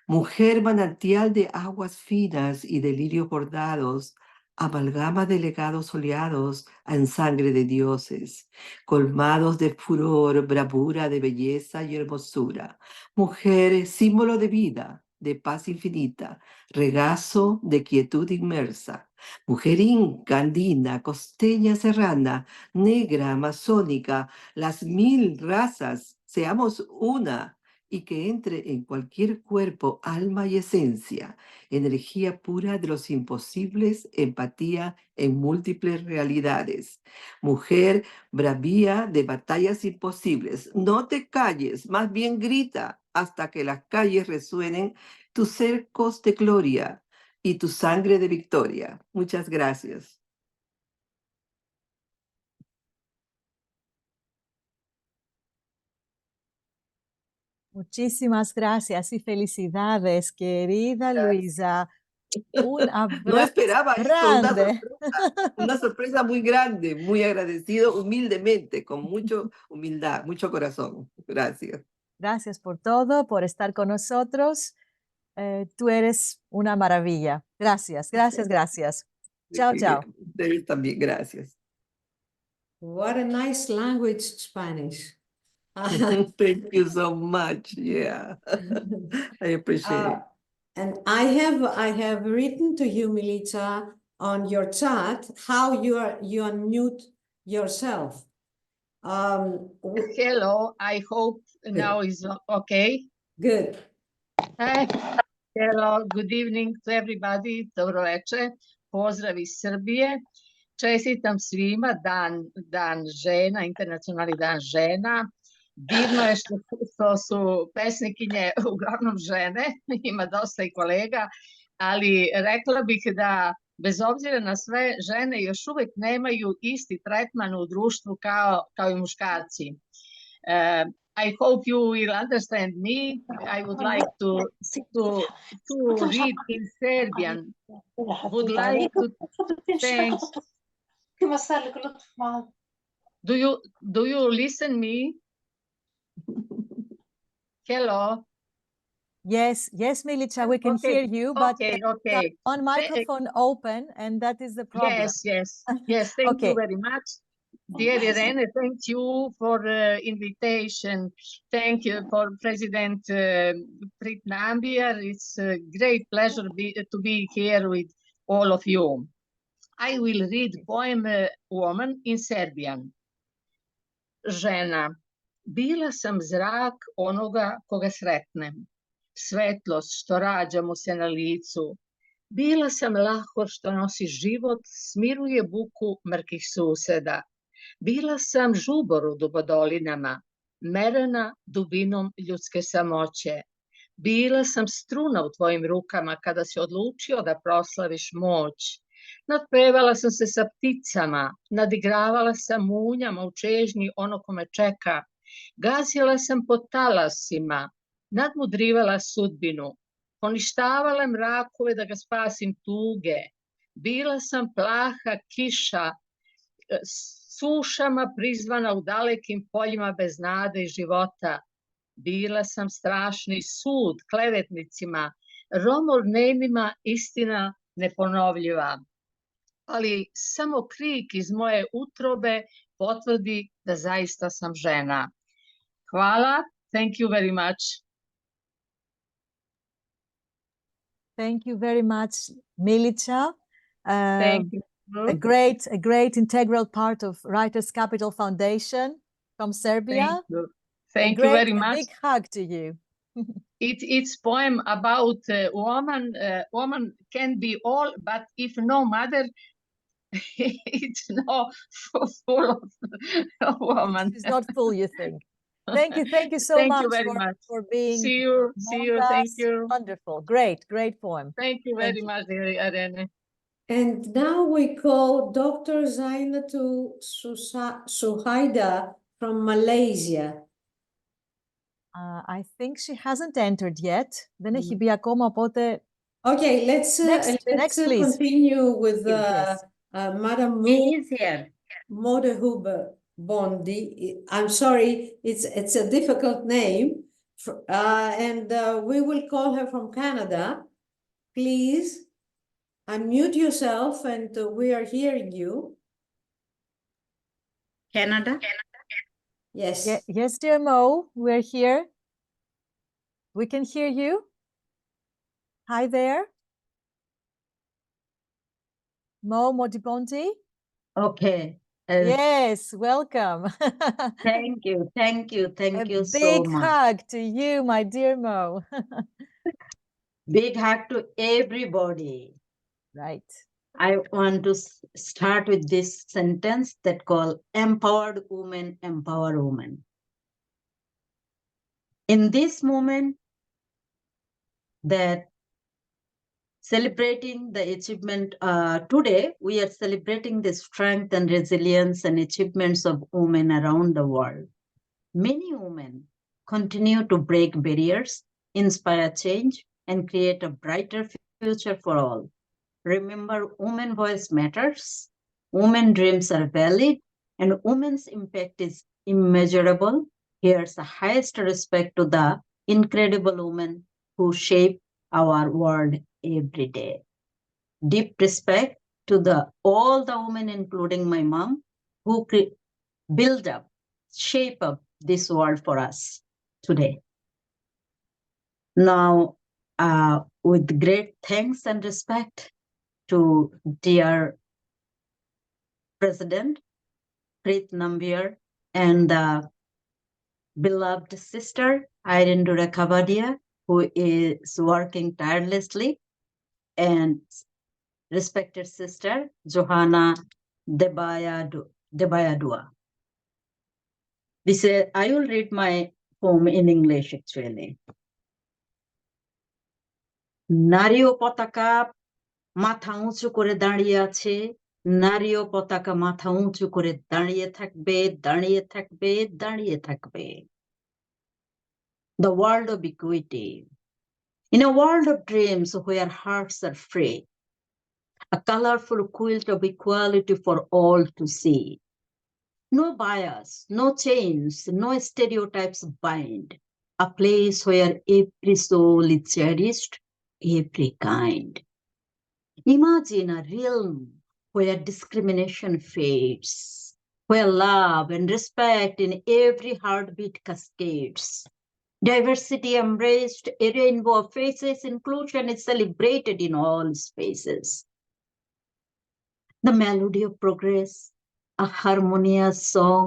mujer manantial de aguas finas y de lirios bordados, amalgama de legados soleados en sangre de dioses, colmados de furor, bravura de belleza y hermosura. Mujer, símbolo de vida, de paz infinita, regazo de quietud inmersa. Mujer inca, andina, costeña, serrana, negra, amazónica, las 1000 razas, seamos una. y que entre en cualquier cuerpo, alma y esencia, energía pura de los imposibles, empatía en múltiples realidades. Mujer, bravía de batallas imposibles. No te calles, más bien grita hasta que las calles resuenen tus cercos de gloria y tu sangre de victoria. Muchas gracias. Muchísimas gracias y felicidades, querida Luisa. Un No abrazo esperaba esto, grande. una sorpresa muy grande, muy agradecido humildemente, con mucha humildad, mucho corazón. Gracias. Gracias por todo, por estar con nosotros. Tú eres una maravilla. Gracias, gracias, gracias. Chao, chao. Ustedes también, gracias. What a nice language, Spanish. Thank you so much. Yeah, I appreciate it. And I have written to you, Milica, on your chat how you unmute yourself. Hello, I hope now is okay. Good. Hello, good evening to everybody. Dobro večer. Pozdrav iz Srbije. Čestitam svima dan žena, internacionalni dan žena. Divno je što su pesnikinje uglavnom žene, ima dosta i kolega, ali rekla bih da bez obzira na sve, žene još uvijek nemaju isti tretman u društvu kao i muškarci. I hope you will understand me. I would like to read in Serbian. Would like to thank. Do you listen me? Hello. Yes, Milica, we can hear you, but okay. one microphone open, and that is the problem. Yes. Thank you very much. Dear Irene, thank you for invitation. Thank you for President Pritnambir. It's a great pleasure to be here with all of you. I will read poem Woman in Serbian. Žena, bila sam zrak onoga koga sretnem. Svetlost što rađa mu se na licu. Bila sam lahor što nosi život, smiruje buku mrkih suseda. Bila sam žubor u dubodolinama, merena dubinom ljudske samoće. Bila sam struna u tvojim rukama kada si odlučio da proslaviš moć. Nadpevala sam se sa pticama, nadigravala sam munjama u čežnji ono ko me čeka. Gazila sam po talasima, nadmudrivala sudbinu. Poništavala mrakove da ga spasim tuge. Bila sam plaha kiša, sušama prizvana u dalekim poljima bez nade i života. Bila sam strašni sud klevetnicima, romor nemima istina neponovljiva. Ali samo krik iz moje utrobe potvrdi da zaista sam žena. Hvala. Thank you very much. Thank you very much, Milica. Thank you. A great integral part of Writers Capital Foundation from Serbia. Thank you very much. A big hug to you. It's poem about woman. Woman can be all, but if no mother, it's no full of woman. It's not full, you think. Thank you so Thank much, you very much for being. See you. Thank you. Wonderful, great poem. Thank you very much, Irene. And now we call Dr. Zainatu Suhaida from Malaysia. I think she hasn't entered yet. Δεν έχει μπει ακόμα, οπότε... Okay, let's continue with Madam Modehuber Bondi. I'm sorry, it's a difficult name. And we will call her from Canada. Please unmute yourself, and we are hearing you. Canada? Yes. Yes, dear Mo, we're here. We can hear you. Hi there. Mo Modiponti. Okay. Yes, welcome. Thank you, thank you, thank you so Big much. hug to you, my dear Mo. Big hug to everybody. Right. I want to start with this sentence that called empowered women, empower women. In this moment that celebrating the achievement, today we are celebrating the strength and resilience and achievements of women around the world. Many women continue to break barriers, inspire change, and create a brighter future for all. Remember, women's voice matters, women's dreams are valid, and women's impact is immeasurable. Here's the highest respect to the incredible women who shape our world every day. Deep respect to all the women, including my mom, who build up, shape up this world for us today. Now, with great thanks and respect to dear President Preet Nambiar and the beloved sister Irene Durakabadia, who is working tirelessly, and respected sister Johanna Debayadua. I will read my poem in English actually. নারী ও পতাকা মাথা উঁচু করে দাঁড়িয়ে আছে, নারী ও পতাকা মাথা উঁচু করে দাঁড়িয়ে থাকবে, দাঁড়িয়ে থাকবে, দাঁড়িয়ে থাকবে. The world of equity. In a world of dreams where hearts are free, a colorful quilt of equality for all to see. No bias, no chains, no stereotypes bind. A place where every soul is cherished, every kind. Imagine a realm where discrimination fades, where love and respect in every heartbeat cascades. Diversity embraced, a rainbow of faces, inclusion is celebrated in all spaces. The melody of progress, a harmonious song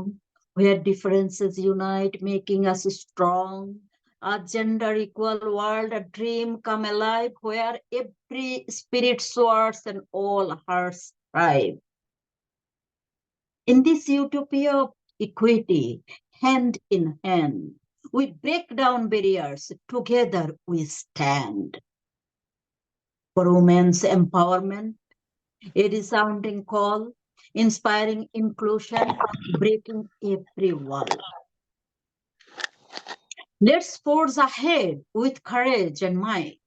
where differences unite, making us strong. A gender equal world, a dream come alive where every spirit soars and all hearts thrive. In this utopia of equity, hand in hand, we break down barriers, together we stand. For women's empowerment, a resounding call, inspiring inclusion, breaking every wall. Let's forge ahead with courage and might.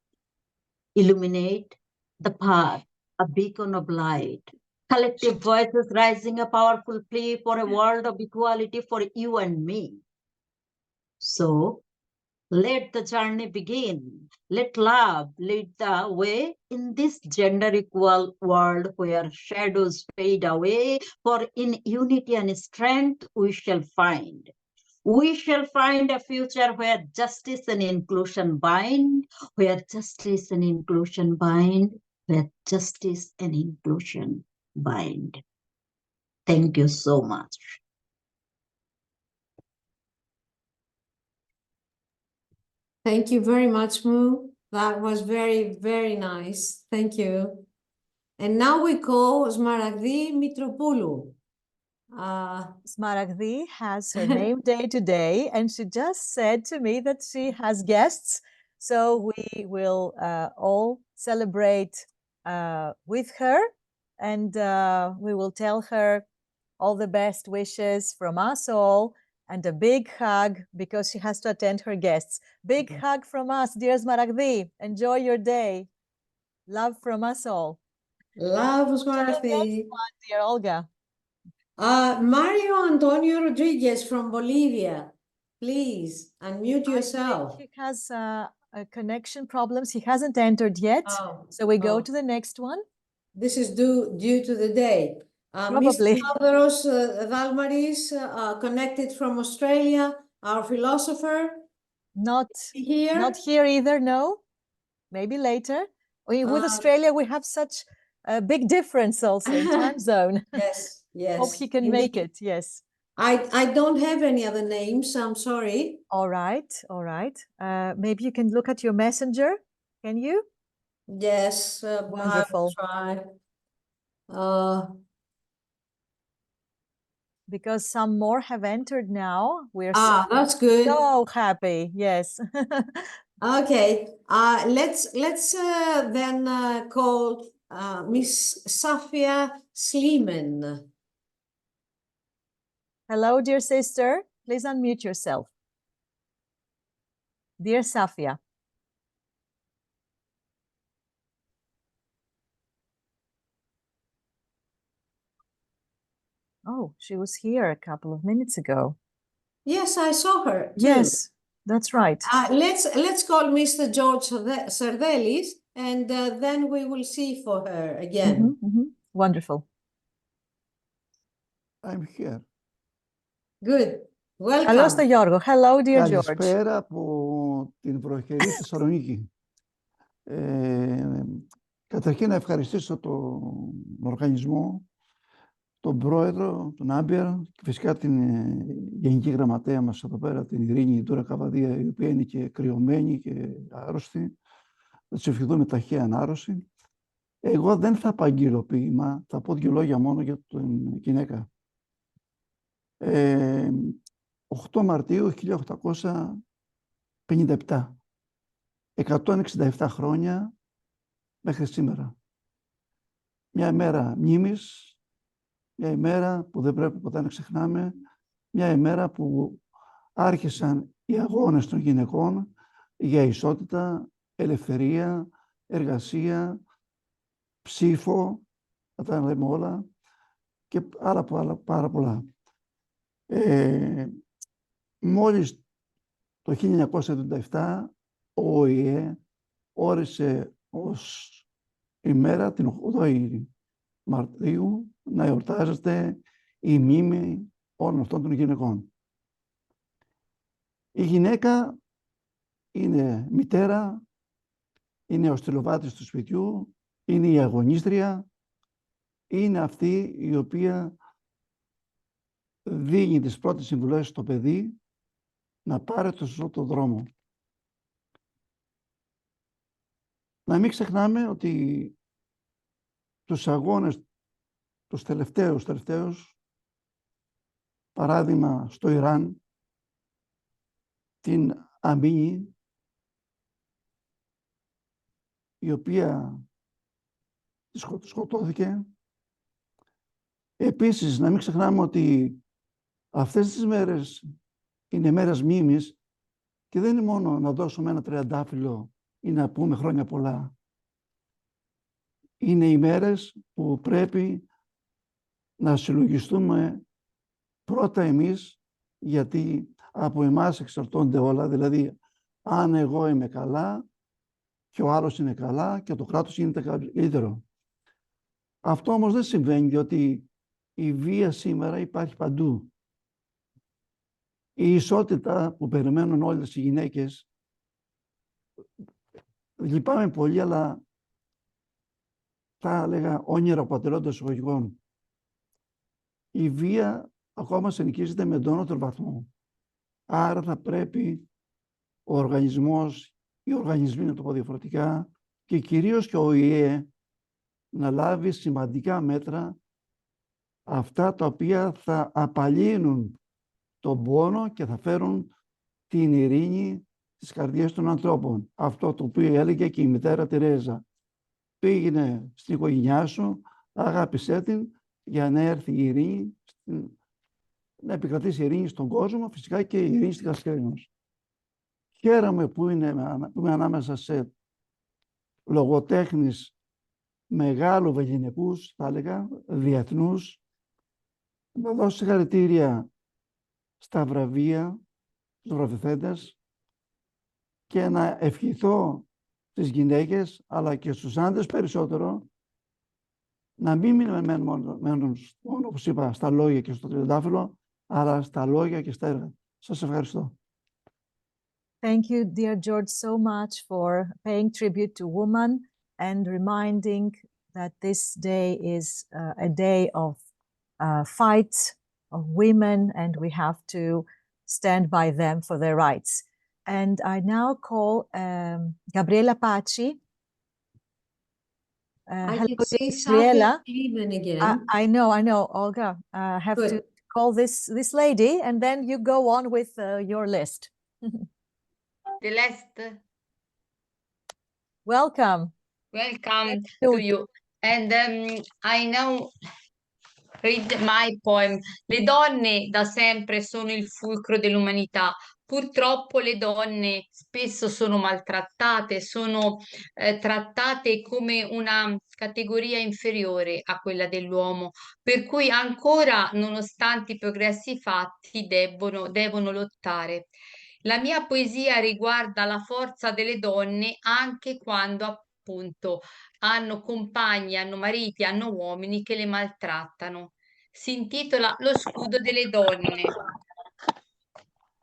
Illuminate the path, a beacon of light. Collective voices rising a powerful plea for a world of equality for you and me. So, let the journey begin. Let love lead the way in this gender equal world where shadows fade away, for in unity and strength we shall find. We shall find a future where justice and inclusion bind, where justice and inclusion bind, where justice and inclusion bind. Thank you so much. Thank you very much, Mu. That was very, very nice. Thank you. And now we call Smaragdi Mitropoulou. Smaragdi has her name day today, and she just said to me that she has guests. So we will all celebrate with her, and we will tell her all the best wishes from us all, and a big hug because she has to attend her guests. Big hug from us, dear Smaragdi. Enjoy your day. Love from us all. Love, Smaragdi. Dear Olga. Mario Antonio Rodriguez from Bolivia. Please unmute yourself. He has connection problems. He hasn't entered yet. So we go to the next one. This is due to the day. Probably. Mr. Alvaros Dalmaris, connected from Australia, our philosopher. Not here either, no. Maybe later. With Australia, we have such a big difference also in time zone. Yes. Yes. Hope he can make it. Yes. I don't have any other names. I'm sorry. All right. All right. Maybe you can look at your messenger. Can you? Yes. Wonderful. I will try. Because some more have entered now. We're that's good. so happy. Yes. Okay. Let's then call Miss Safia Sliman. Hello, dear sister. Please unmute yourself. Dear Safia. Oh, she was here a couple of minutes ago. Yes, I saw her too. Yes, that's right. Let's call Mr. George Sardelis, and then we will see for her again. Wonderful. I'm here. Good. Welcome. Hello, στο Γιώργο. Hello, dear George. Καλησπέρα από την βροχερή Θεσσαλονίκη. Καταρχήν να ευχαριστήσω τον οργανισμό, τον πρόεδρο, τον Άμπιερ και φυσικά την γενική γραμματέα μας εδώ πέρα, την Ειρήνη Ντούρα Καβαδία, η οποία είναι και κρυωμένη και άρρωστη. Θα της ευχηθούμε ταχεία ανάρρωση. Εγώ δεν θα απαγγείλω ποίημα, θα πω δύο λόγια μόνο για την γυναίκα. 8 Μαρτίου 1857. 167 χρόνια μέχρι σήμερα. Μια ημέρα μνήμης, μια ημέρα που δεν πρέπει ποτέ να ξεχνάμε, μια ημέρα που άρχισαν οι αγώνες των γυναικών για ισότητα, ελευθερία, εργασία, ψήφο, θα τα λέμε όλα, και άλλα πάρα πολλά. Μόλις το 1977 ο ΟΗΕ όρισε ως ημέρα την 8η Μαρτίου να εορτάζεται η μνήμη όλων αυτών των γυναικών. Η γυναίκα είναι μητέρα, είναι ο στυλοβάτης του σπιτιού, είναι η αγωνίστρια, είναι αυτή η οποία δίνει τις πρώτες συμβουλές στο παιδί να πάρει το σωστό δρόμο. Να μην ξεχνάμε ότι τους αγώνες, τους τελευταίους, παράδειγμα στο Ιράν, την Αμίνη, η οποία σκοτώθηκε. Επίσης, να μην ξεχνάμε ότι αυτές τις μέρες είναι μέρες μνήμης και δεν είναι μόνο να δώσουμε ένα τριαντάφυλλο ή να πούμε χρόνια πολλά. Είναι οι μέρες που πρέπει να συλλογιστούμε πρώτα εμείς, γιατί από εμάς εξαρτώνται όλα, δηλαδή αν εγώ είμαι καλά και ο άλλος είναι καλά και το κράτος γίνεται καλύτερο. Αυτό όμως δεν συμβαίνει, διότι η βία σήμερα υπάρχει παντού. Η ισότητα που περιμένουν όλες οι γυναίκες, λυπάμαι πολύ, αλλά θα έλεγα όνειρα αποτελώντας εισαγωγικών. Η βία ακόμα συνοικίζεται με εντόνοτρο βαθμό. Άρα θα πρέπει ο οργανισμός, οι οργανισμοί, να το πω διαφορετικά, και κυρίως και ο ΟΗΕ να λάβει σημαντικά μέτρα, αυτά τα οποία θα απαλύνουν τον πόνο και θα φέρουν την ειρήνη στις καρδιές των ανθρώπων. Αυτό το οποίο έλεγε και η μητέρα Τερέζα. Πήγαινε στην οικογένειά σου, αγάπησέ την, για να έρθει η ειρήνη, να επικρατήσει η ειρήνη στον κόσμο, φυσικά και η ειρήνη στην καρδιά μας. Χαίρομαι που είμαι ανάμεσα σε λογοτέχνης μεγάλου βεληνικούς, θα έλεγα, διεθνούς. Να δώσω συγχαρητήρια στα βραβεία, στους βραβευθέντες, και να ευχηθώ στις γυναίκες, αλλά και στους άντρες περισσότερο, να μην μένουν μόνο, όπως είπα, στα λόγια και στο τριαντάφυλλο, αλλά στα λόγια και στα έργα. Σας ευχαριστώ. Thank you, dear George, so much for paying tribute to women and reminding that this day is a day of fight of women, and we have to stand by them for their rights. And I now call Gabriela Paci. I hello, can see Gabriela. Schliemann again. I know, Olga. I have Good. to call this lady, and then you go on with your list. The list. Welcome. Welcome to you. And I now read my poem. Le donne da sempre sono il fulcro dell'umanità. Purtroppo le donne spesso sono maltrattate, sono trattate come una categoria inferiore a quella dell'uomo, per cui ancora, nonostante i progressi fatti, devono lottare. La mia poesia riguarda la forza delle donne anche quando appunto hanno compagni, hanno mariti, hanno uomini che le maltrattano. Si intitola Lo scudo delle donne.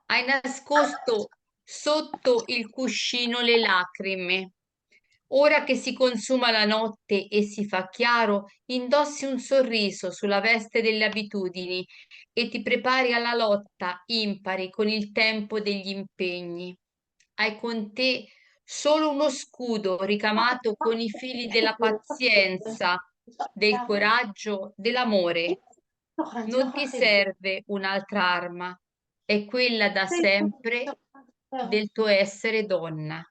Hai nascosto sotto il cuscino le lacrime. Ora che si consuma la notte e si fa chiaro, indossi un sorriso sulla veste delle abitudini e ti prepari alla lotta impari con il tempo degli impegni. Hai con te solo uno scudo ricamato con i fili della pazienza, del coraggio, dell'amore. Non ti serve un'altra arma, è quella da sempre del tuo essere donna.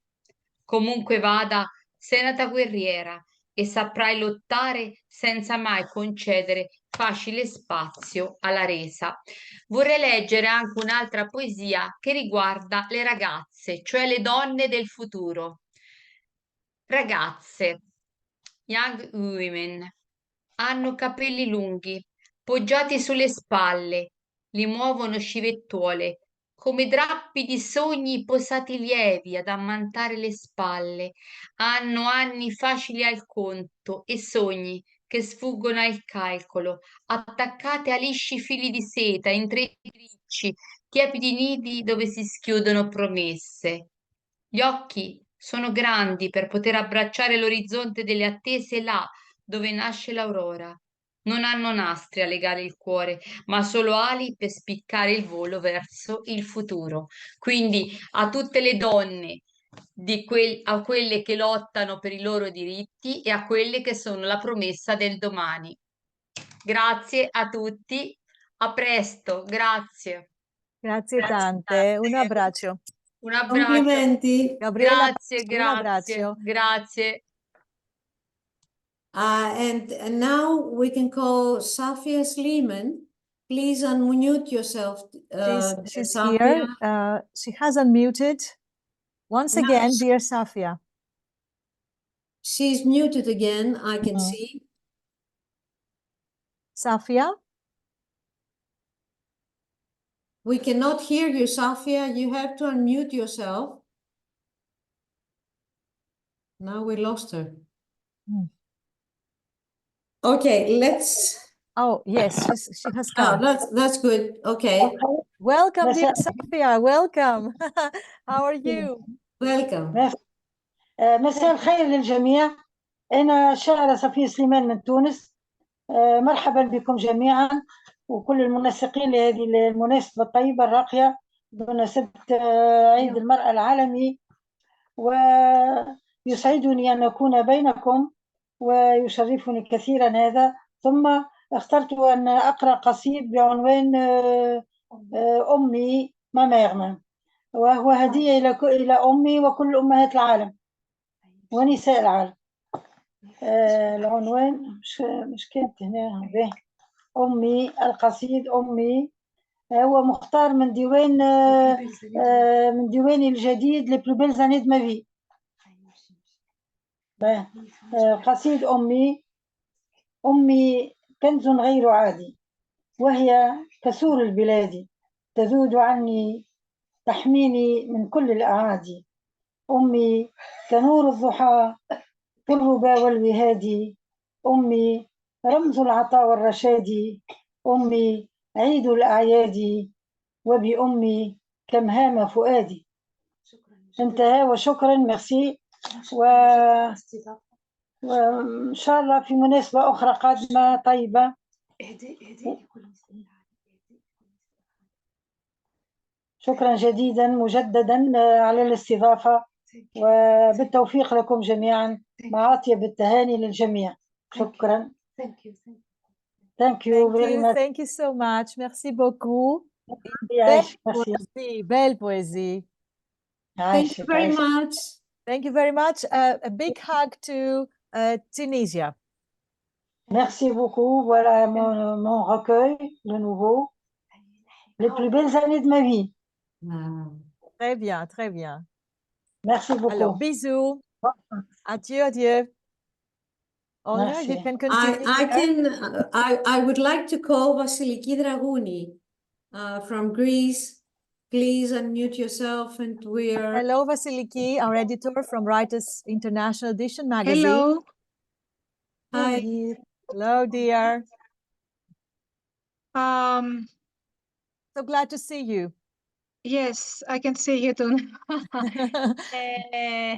Comunque vada, sei nata guerriera e saprai lottare senza mai concedere facile spazio alla resa. Vorrei leggere anche un'altra poesia che riguarda le ragazze, cioè le donne del futuro. Ragazze, young women, hanno capelli lunghi, poggiati sulle spalle, li muovono scivettuole, come drappi di sogni posati lievi ad ammantare le spalle. Hanno anni facili al conto e sogni che sfuggono al calcolo, attaccate a lisci fili di seta, intrecci, tiepidi nidi dove si schiudono promesse. Gli occhi sono grandi per poter abbracciare l'orizzonte delle attese là dove nasce l'aurora. Non hanno nastri a legare il cuore, ma solo ali per spiccare il volo verso il futuro. Quindi a tutte le donne, a quelle che lottano per i loro diritti e a quelle che sono la promessa del domani. Grazie a tutti, a presto, grazie. Grazie tante, un abbraccio. Un abbraccio. Complimenti. Gabriela, Grazie, un abbraccio. grazie. And now we can call Safia Schliemann. Please unmute yourself. She's Safia. here. She has unmuted. Once again, dear Safia. She's muted again, I can see. Safia? We cannot hear you, Safia. You have to unmute yourself. Now we lost her. Okay, let's... Oh, yes, she has come. Oh, that's good. Okay. Welcome, dear Safia. Welcome. How are you? Welcome. مساء الخير للجميع. أنا الشاعرة صفية سليمان من تونس. مرحبا بكم جميعا وكل المنسقين لهذه المناسبة الطيبة الراقية بمناسبة عيد المرأة العالمي، ويسعدني أن أكون بينكم ويشرفني كثيرا هذا. ثم اخترت أن أقرأ قصيد بعنوان أمي ماميرنا، وهو هدية إلى أمي وكل أمهات العالم ونساء العالم. العنوان مش كانت هنا به. أمي، القصيد أمي هو مختار من ديواني الجديد Les plus belles années de ma vie. قصيد أمي. أمي كنز غير عادي، وهي كسور البلاد تذود عني تحميني من كل الأعادي. أمي كنور الضحى في الربا والوهاد. أمي رمز العطاء والرشاد. أمي عيد الأعياد، وبأمي كم هام فؤادي. انتهى وشكرا. ميرسي. وإن شاء الله في مناسبة أخرى قادمة طيبة شكرا جديدا مجددا على الاستضافة، وبالتوفيق لكم جميعا مع أطيب التهاني للجميع. شكرا. Thank you very much. Thank you so much. Merci beaucoup. Belle poésie. Thank you very much. Thank you very much. A big hug to Tunisia. Merci beaucoup. Voilà mon recueil, le nouveau. Les plus belles années de ma vie. Très bien, très bien. Merci beaucoup. Alors, bisous. Adieu, adieu. Olga, you can continue. I would like to call Vasiliki Dragouni from Greece. Please unmute yourself, and we are. Hello, Vasiliki, our editor from Writers International Edition magazine. Hello. Hi. Hello, dear. So glad to see you. Yes, I can see you too.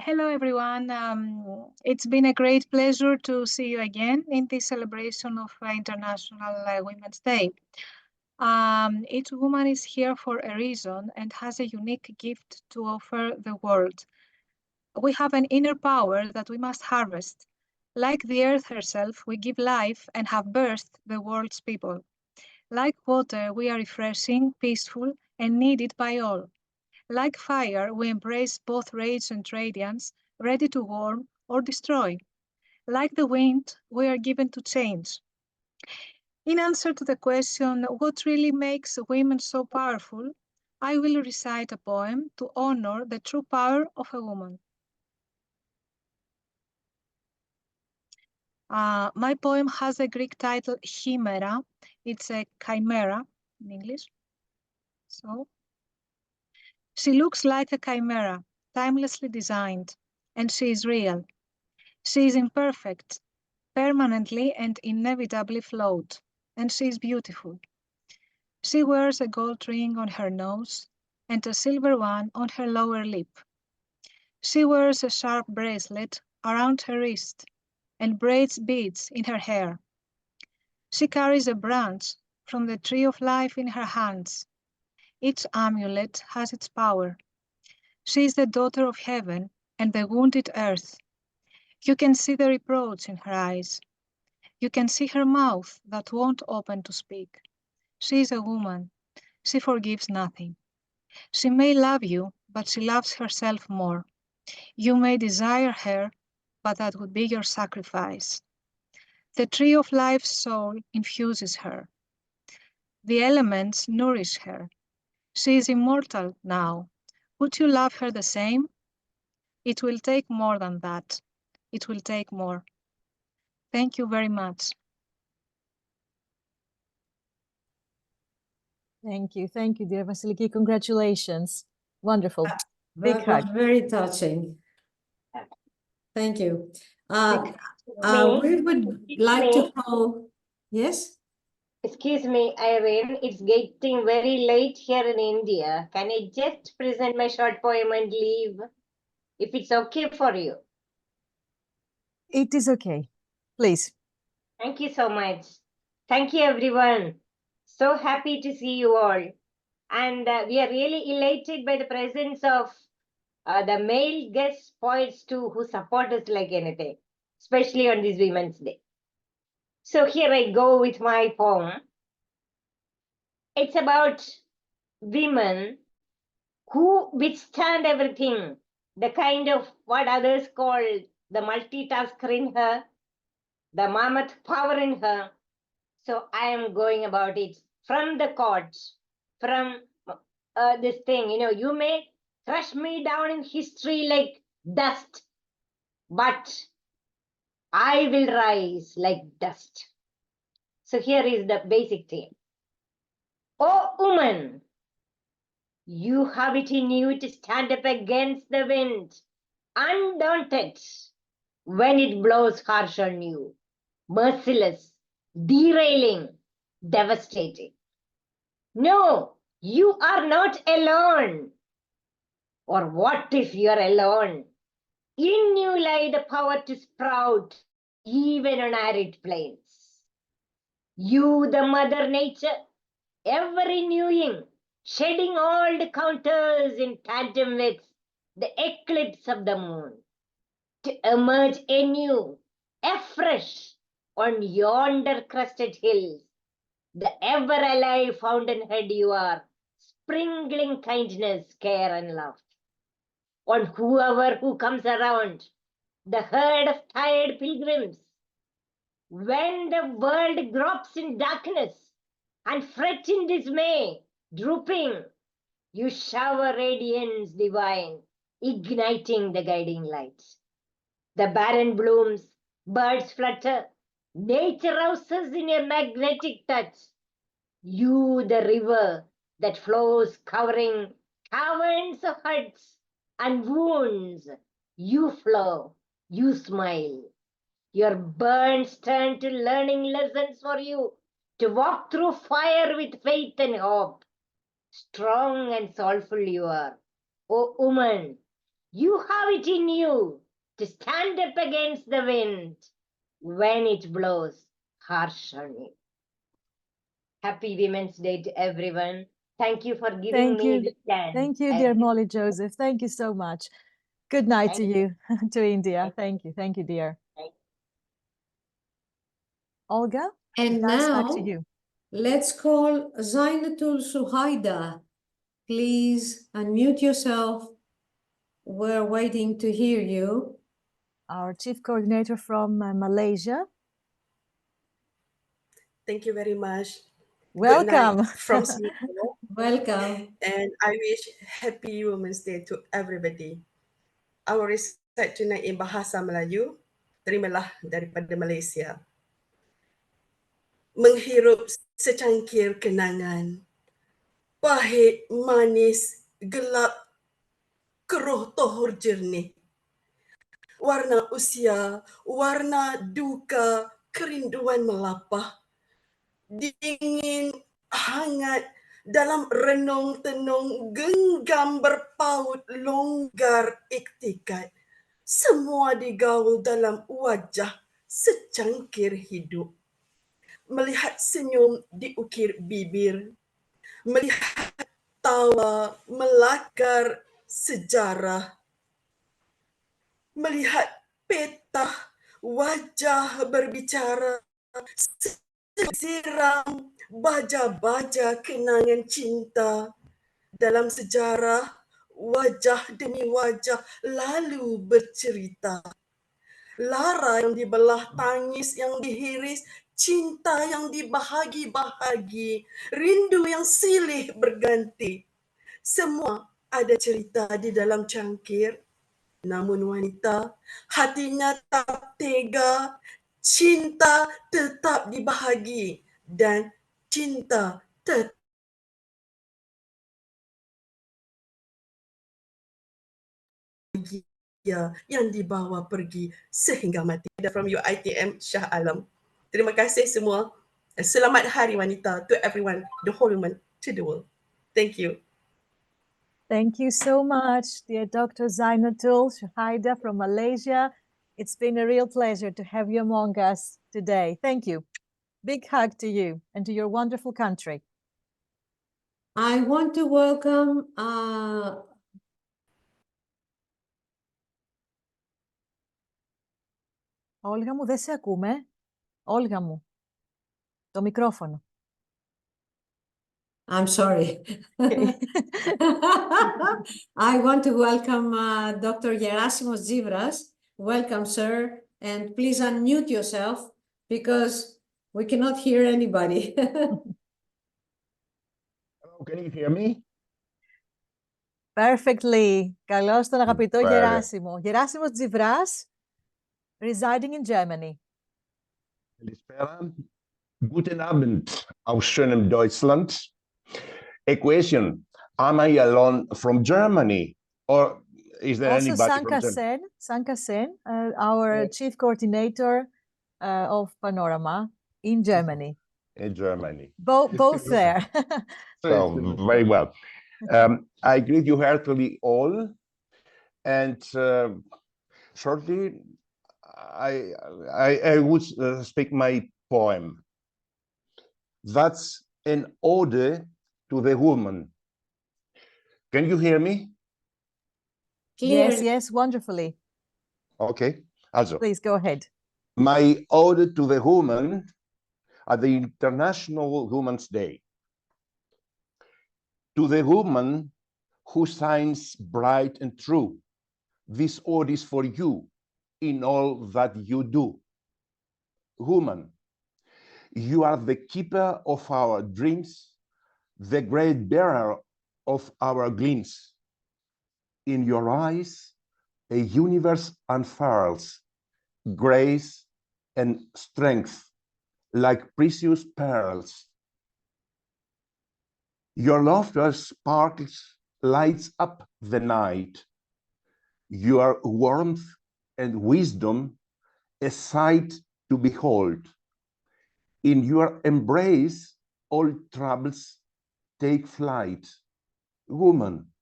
Hello, everyone. It's been a great pleasure to see you again in this celebration of International Women's Day. Each woman is here for a reason and has a unique gift to offer the world. We have an inner power that we must harvest. Like the earth herself, we give life and have birthed the world's people. Like water, we are refreshing, peaceful, and needed by all. Like fire, we embrace both rage and radiance, ready to warm or destroy. Like the wind, we are given to change. In answer to the question, what really makes women so powerful, I will recite a poem to honor the true power of a woman. My poem has a Greek title, Chimera. It's a chimera in English. So, she looks like a chimera, timelessly designed, and she is real. She is imperfect, permanently and inevitably flawed, and she is beautiful. She wears a gold ring on her nose and a silver one on her lower lip. She wears a sharp bracelet around her wrist and braids beads in her hair. She carries a branch from the tree of life in her hands. Each amulet has its power. She is the daughter of heaven and the wounded earth. You can see the reproach in her eyes. You can see her mouth that won't open to speak. She is a woman. She forgives nothing. She may love you, but she loves herself more. You may desire her, but that would be your sacrifice. The tree of life's soul infuses her. The elements nourish her. She is immortal now. Would you love her the same? It will take more than that. It will take more. Thank you very much. Thank you, dear Vasiliki. Congratulations. Wonderful. Big That hug. was very touching. Thank you. We would like to call. Yes? Excuse me, Irene. It's getting very late here in India. Can I just present my short poem and leave? If it's okay for you. It is okay. Please. Thank you so much. Thank you, everyone. So happy to see you all. And we are really elated by the presence of the male guest poets too, who support us like anything, especially on this Women's Day. So here I go with my poem. It's about women who withstand everything, the kind of what others call the multitasker in her, the mammoth power in her. So I am going about it from the courts, from this thing, you may crush me down in history like dust, but I will rise like dust. So here is the basic thing. Oh, woman, you have it in you to stand up against the wind, undaunted when it blows harsh on you, merciless, derailing, devastating. No, you are not alone. Or what if you are alone? In you lie the power to sprout even on arid plains. You, the Mother Nature, ever renewing, shedding old counters in tandem with the eclipse of the moon, to emerge anew, afresh, on yonder crested hills, the ever alive fountainhead you are, sprinkling kindness, care, and love on whoever who comes around, the herd of tired pilgrims. When the world gropes in darkness and frets in dismay, drooping, you shower radiance divine, igniting the guiding lights. The barren blooms, birds flutter, nature rouses in your magnetic touch. You, the river that flows covering caverns of huts and wounds, you flow, you smile. Your burns turn to learning lessons for you to walk through fire with faith and hope. Strong and soulful you are. O woman, you have it in you to stand up against the wind when it blows harsh on you. Happy Women's Day to everyone. Thank you for giving Thank me you. this chance. Thank you, dear Molly Joseph. Thank you so much. Good night to you, to India. Thank you. Thank you, dear. Olga, And that's back to now, you. let's call Zainatul Suhaida. Please unmute yourself. We're waiting to hear you. Our chief coordinator from Malaysia. Thank you very much. Welcome. Good night from Singapore. Welcome. And I wish happy Women's Day to everybody. I will recite tonight in Bahasa Melayu. Terimalah daripada Malaysia. Menghirup secangkir kenangan. Pahit, manis, gelap, keruh tohur jernih. Warna usia, warna duka, kerinduan melapah. Dingin, hangat, dalam renung-tenung, genggam berpaut, longgar, iktikat. Semua digaul dalam wajah secangkir hidup. Melihat senyum diukir bibir. Melihat tawa melakar sejarah. Melihat petah wajah berbicara. Siram baja-baja kenangan cinta. Dalam sejarah, wajah demi wajah lalu bercerita. Lara yang dibelah, tangis yang dihiris, cinta yang dibahagi-bahagi, rindu yang silih berganti. Semua ada cerita di dalam cangkir. Namun wanita, hatinya tak tega, cinta tetap dibahagi dan cinta tetap yang dibawa pergi sehingga mati. From UiTM Shah Alam. Terima kasih semua. Selamat Hari Wanita to everyone, the whole woman, to the world. Thank you. Thank you so much, dear Dr. Zainatul Suhaida from Malaysia. It's been a real pleasure to have you among us today. Thank you. Big hug to you and to your wonderful country. I want to welcome Όλγα μου, δεν σε ακούμε. Όλγα μου, το μικρόφωνο. I'm sorry. I want to welcome Dr. Gerasimos Zivras. Welcome, sir. And please unmute yourself because we cannot hear anybody. Hello, can you hear me? Perfectly. Καλώς τον αγαπητό Γεράσιμο. Γεράσιμος Τζιβράς, residing in Germany. Καλησπέρα. Guten Abend aus schönem Deutschland. A question, am I alone from Germany? Or is there Also, anybody Sanka from Germany? Sanka Sen, our chief coordinator of Panorama in Germany. In Germany. Both there. So, very well. I greet you heartily all. And shortly, I would speak my poem. That's an ode to the woman. Can you hear me? Yes, yes, wonderfully. Okay, also. Please go ahead. My ode to the woman at the International Women's Day. To the woman who shines bright and true, this ode is for you in all that you do. Woman, you are the keeper of our dreams, the great bearer of our gleams. In your eyes, a universe unfurls, grace and strength like precious pearls. Your laughter sparkles, lights up the night. Your warmth and wisdom, a sight to behold. In your embrace, all troubles take flight. Woman,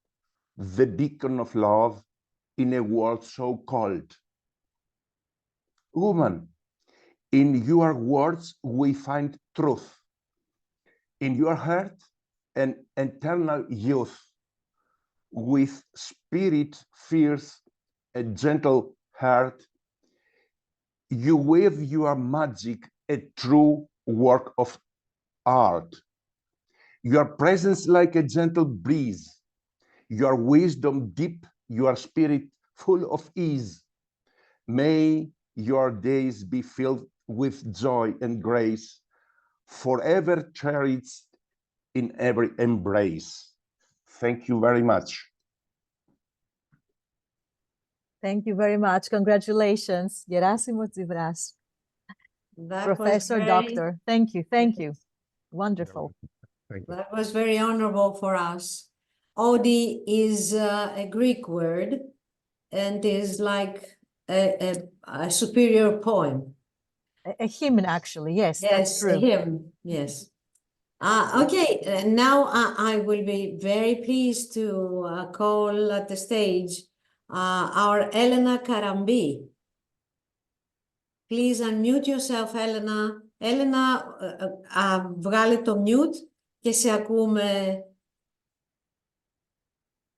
the beacon of love in a world so cold. Woman, in your words we find truth. In your heart, an eternal youth. With spirit fierce, a gentle heart, you weave your magic, a true work of art. Your presence like a gentle breeze, your wisdom deep, your spirit full of ease. May your days be filled with joy and grace, forever cherished in every embrace. Thank you very much. Thank you very much. Congratulations. Gerasimos Zivras. Professor, doctor. Thank you. Thank you. Wonderful. Thank you. That was very honorable for us. Odi is a Greek word and is like a superior poem. A hymn, actually. Yes, that's true. Yes, a hymn. Yes. Okay, now I will be very pleased to call at the stage our Elena Karambi. Please unmute yourself, Elena. Elena, βγάλε το mute και σε ακούμε.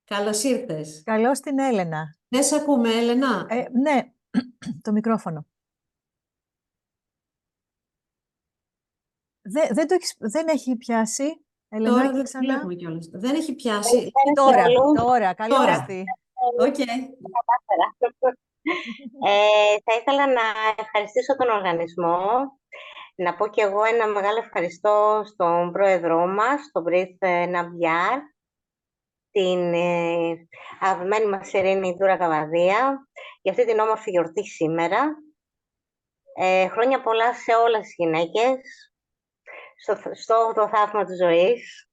Καλώς ήρθες. Καλώς την Έλενα. Δεν σε ακούμε, Έλενα. Ναι, το μικρόφωνο. Δεν έχει πιάσει. Τώρα Ελενάκη, δεν ξανά. βλέπουμε κιόλας. Δεν έχει πιάσει. Τώρα, καλώς τη. Οκ. Θα ήθελα να ευχαριστήσω τον οργανισμό, να πω και εγώ ένα μεγάλο ευχαριστώ στον πρόεδρό μας, τον Brice Nambiar, την αγαπημένη μας Ειρήνη Ντούρα Καβαδία, για αυτή την όμορφη γιορτή σήμερα. Χρόνια πολλά σε όλες τις γυναίκες, στο 8ο θαύμα της ζωής.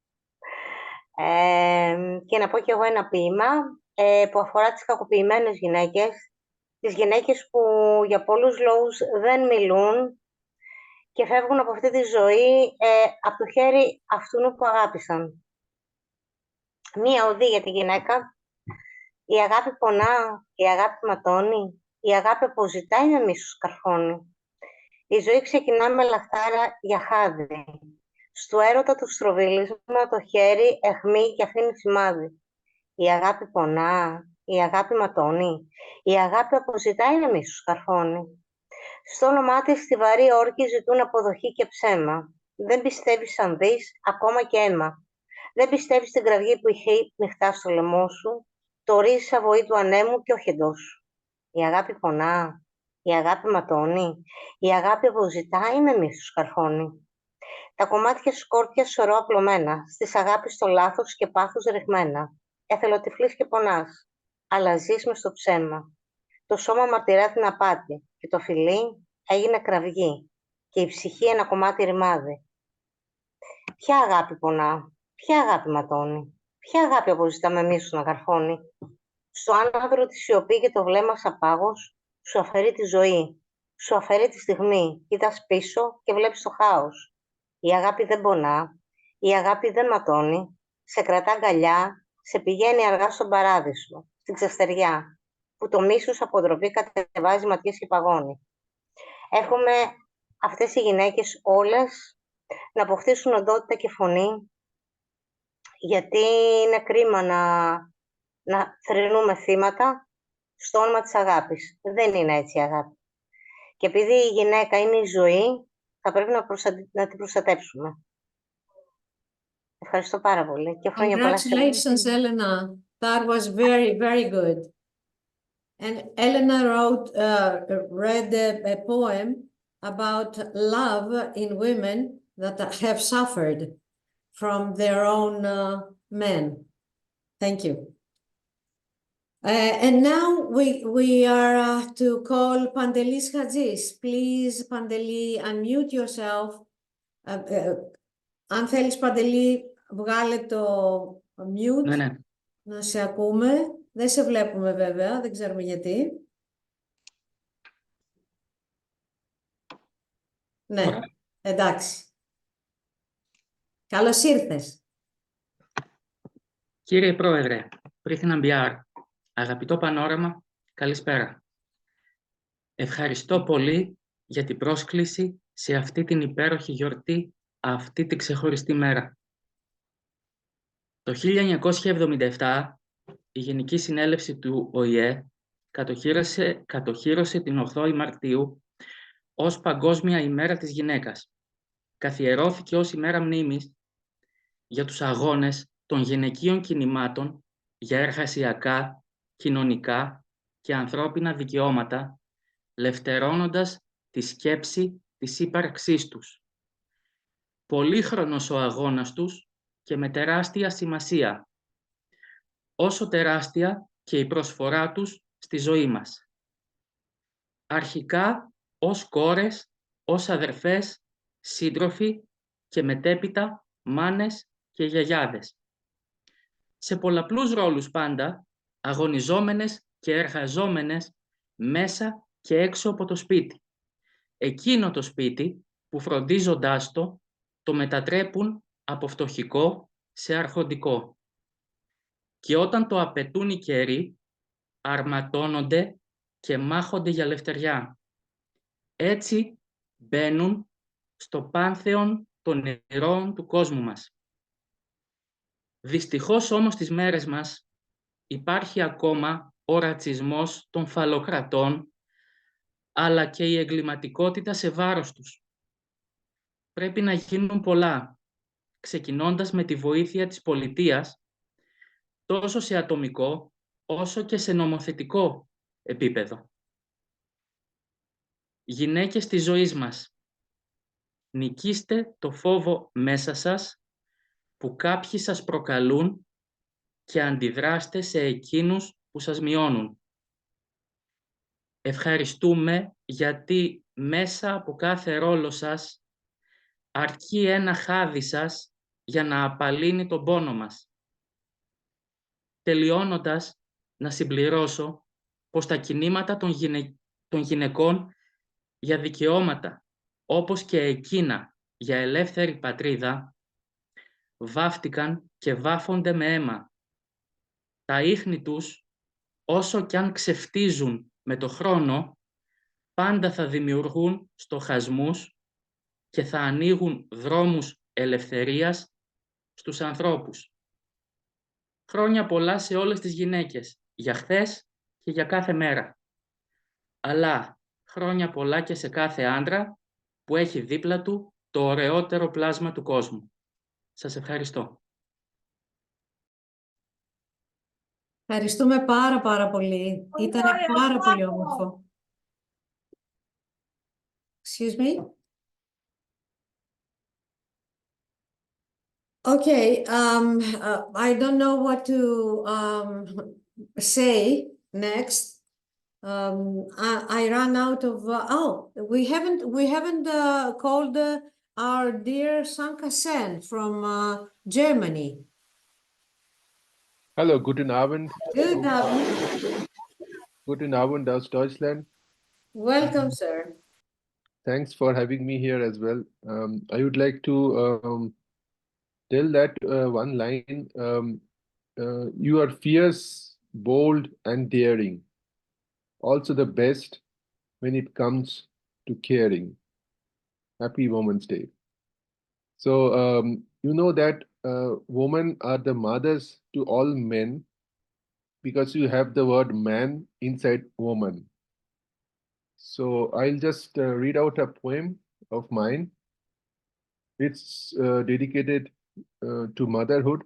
Και να πω και εγώ ένα ποίημα που αφορά τις κακοποιημένες γυναίκες, τις γυναίκες που για πολλούς λόγους δεν μιλούν και φεύγουν από αυτή τη ζωή από το χέρι αυτού που αγάπησαν. Μία οδή για τη γυναίκα. Η αγάπη πονά, η αγάπη ματώνει, η αγάπη αποζητάει με μίσος καρφώνει. Η ζωή ξεκινά με λαχτάρα για χάδι. Στου έρωτα του στροβιλίσμα το χέρι αιχμή και αφήνει σημάδι. Η αγάπη πονά, η αγάπη ματώνει, η αγάπη αποζητάει με μίσος καρφώνει. Στο όνομά της στιβαροί όρκοι ζητούν αποδοχή και ψέμα. Δεν πιστεύεις αν δεις, ακόμα και αίμα. Δεν πιστεύεις στην κραυγή που είχε νυχτά στο λαιμό σου, το ρύζι αβοή του ανέμου και όχι εντός σου. Η αγάπη πονά, η αγάπη ματώνει, η αγάπη αποζητάει με μίσος καρφώνει. Τα κομμάτια σκόρπια σωρό απλωμένα, στις αγάπης το λάθος και πάθος ρηγμένα. Εθελοτυφλής και πονάς, αλλά ζεις μες στο ψέμα. Το σώμα μαρτυρά την απάτη και το φιλί έγινε κραυγή και η ψυχή ένα κομμάτι ρημάδι. Ποια αγάπη πονά, ποια αγάπη ματώνει, ποια αγάπη αποζητά με μίσος να καρφώνει. Στο άναδρο τη σιωπή και το βλέμμα σαν πάγος σου αφαιρεί τη ζωή, σου αφαιρεί τη στιγμή. Κοίτας πίσω και βλέπεις το χάος. Η αγάπη δεν πονά, η αγάπη δεν ματώνει, σε κρατά αγκαλιά, σε πηγαίνει αργά στον παράδεισο, στην ξεστεριά, που το μίσος από ντροπή κατεβάζει ματιές και παγώνει. Εύχομαι αυτές οι γυναίκες όλες να αποκτήσουν οντότητα και φωνή, γιατί είναι κρίμα να θρηνούμε θύματα στο όνομα της αγάπης. Δεν είναι έτσι η αγάπη. Και επειδή η γυναίκα είναι η ζωή, θα πρέπει να την προστατέψουμε. Ευχαριστώ πάρα πολύ. Και χρόνια πολλά σε όλους. Congratulations, Elena. That was very, very good. And Elena read a poem about love in women that have suffered from their own men. Thank you. And now we are to call Pandelis Hadjis. Please, Pandeli, unmute yourself. Αν θέλεις, Παντελή, βγάλε το mute, Ναι. να σε ακούμε. Δεν σε βλέπουμε βέβαια, δεν ξέρουμε γιατί. Ναι, εντάξει. Καλώς ήρθες. Κύριε Πρόεδρε, Πρίθινα Μπιάρ, αγαπητό Πανόραμα, καλησπέρα. Ευχαριστώ πολύ για την πρόσκληση σε αυτή την υπέροχη γιορτή, αυτή τη ξεχωριστή μέρα. Το 1977, η Γενική Συνέλευση του ΟΗΕ κατοχύρωσε την 8η Μαρτίου ως Παγκόσμια ημέρα της γυναίκας. Καθιερώθηκε ως ημέρα μνήμης για τους αγώνες των γυναικείων κινημάτων για εργασιακά, κοινωνικά και ανθρώπινα δικαιώματα, λευτερώνοντας τη σκέψη της ύπαρξής τους. Πολύχρονος ο αγώνας τους και με τεράστια σημασία, όσο τεράστια και η προσφορά τους στη ζωή μας. Αρχικά ως κόρες, ως αδερφές, σύντροφοι και μετέπειτα μάνες και γιαγιάδες. Σε πολλαπλούς ρόλους πάντα, αγωνιζόμενες και εργαζόμενες μέσα και έξω από το σπίτι. Εκείνο το σπίτι που φροντίζοντάς το μετατρέπουν από φτωχικό σε αρχοντικό. Και όταν το απαιτούν οι καιροί, αρματώνονται και μάχονται για λευτεριά. Έτσι μπαίνουν στο πάνθεον των ηρώων του κόσμου μας. Δυστυχώς όμως στις μέρες μας υπάρχει ακόμα ο ρατσισμός των φαλοκρατών, αλλά και η εγκληματικότητα σε βάρος τους. Πρέπει να γίνουν πολλά, ξεκινώντας με τη βοήθεια της πολιτείας, τόσο σε ατομικό όσο και σε νομοθετικό επίπεδο. Γυναίκες της ζωής μας, νικήστε το φόβο μέσα σας που κάποιοι σας προκαλούν και αντιδράστε σε εκείνους που σας μειώνουν. Ευχαριστούμε γιατί μέσα από κάθε ρόλο σας αρκεί ένα χάδι σας για να απαλύνει τον πόνο μας. Τελειώνοντας, να συμπληρώσω πως τα κινήματα των γυναικών για δικαιώματα, όπως και εκείνα για ελεύθερη πατρίδα, βάφτηκαν και βάφονται με αίμα. Τα ίχνη τους, όσο κι αν ξεφτίζουν με το χρόνο, πάντα θα δημιουργούν στοχασμούς και θα ανοίγουν δρόμους ελευθερίας στους ανθρώπους. Χρόνια πολλά σε όλες τις γυναίκες, για χθες και για κάθε μέρα. Αλλά χρόνια πολλά και σε κάθε άντρα που έχει δίπλα του το ωραιότερο πλάσμα του κόσμου. Σας ευχαριστώ. Ευχαριστούμε πάρα πολύ. Ήταν πάρα πολύ όμορφο. Excuse me? Okay, I don't know what to say next. I ran out of. We haven't called our dear Sanka Sen from Germany. Hallo, guten Abend. Good Abend. Guten Abend aus Deutschland. Welcome, sir. Thanks for having me here as well. I would like to tell that one line. You are fierce, bold, and daring. Also the best when it comes to caring. Happy Women's Day. So you know that women are the mothers to all men because you have the word man inside woman. So I'll just read out a poem of mine. It's dedicated to motherhood.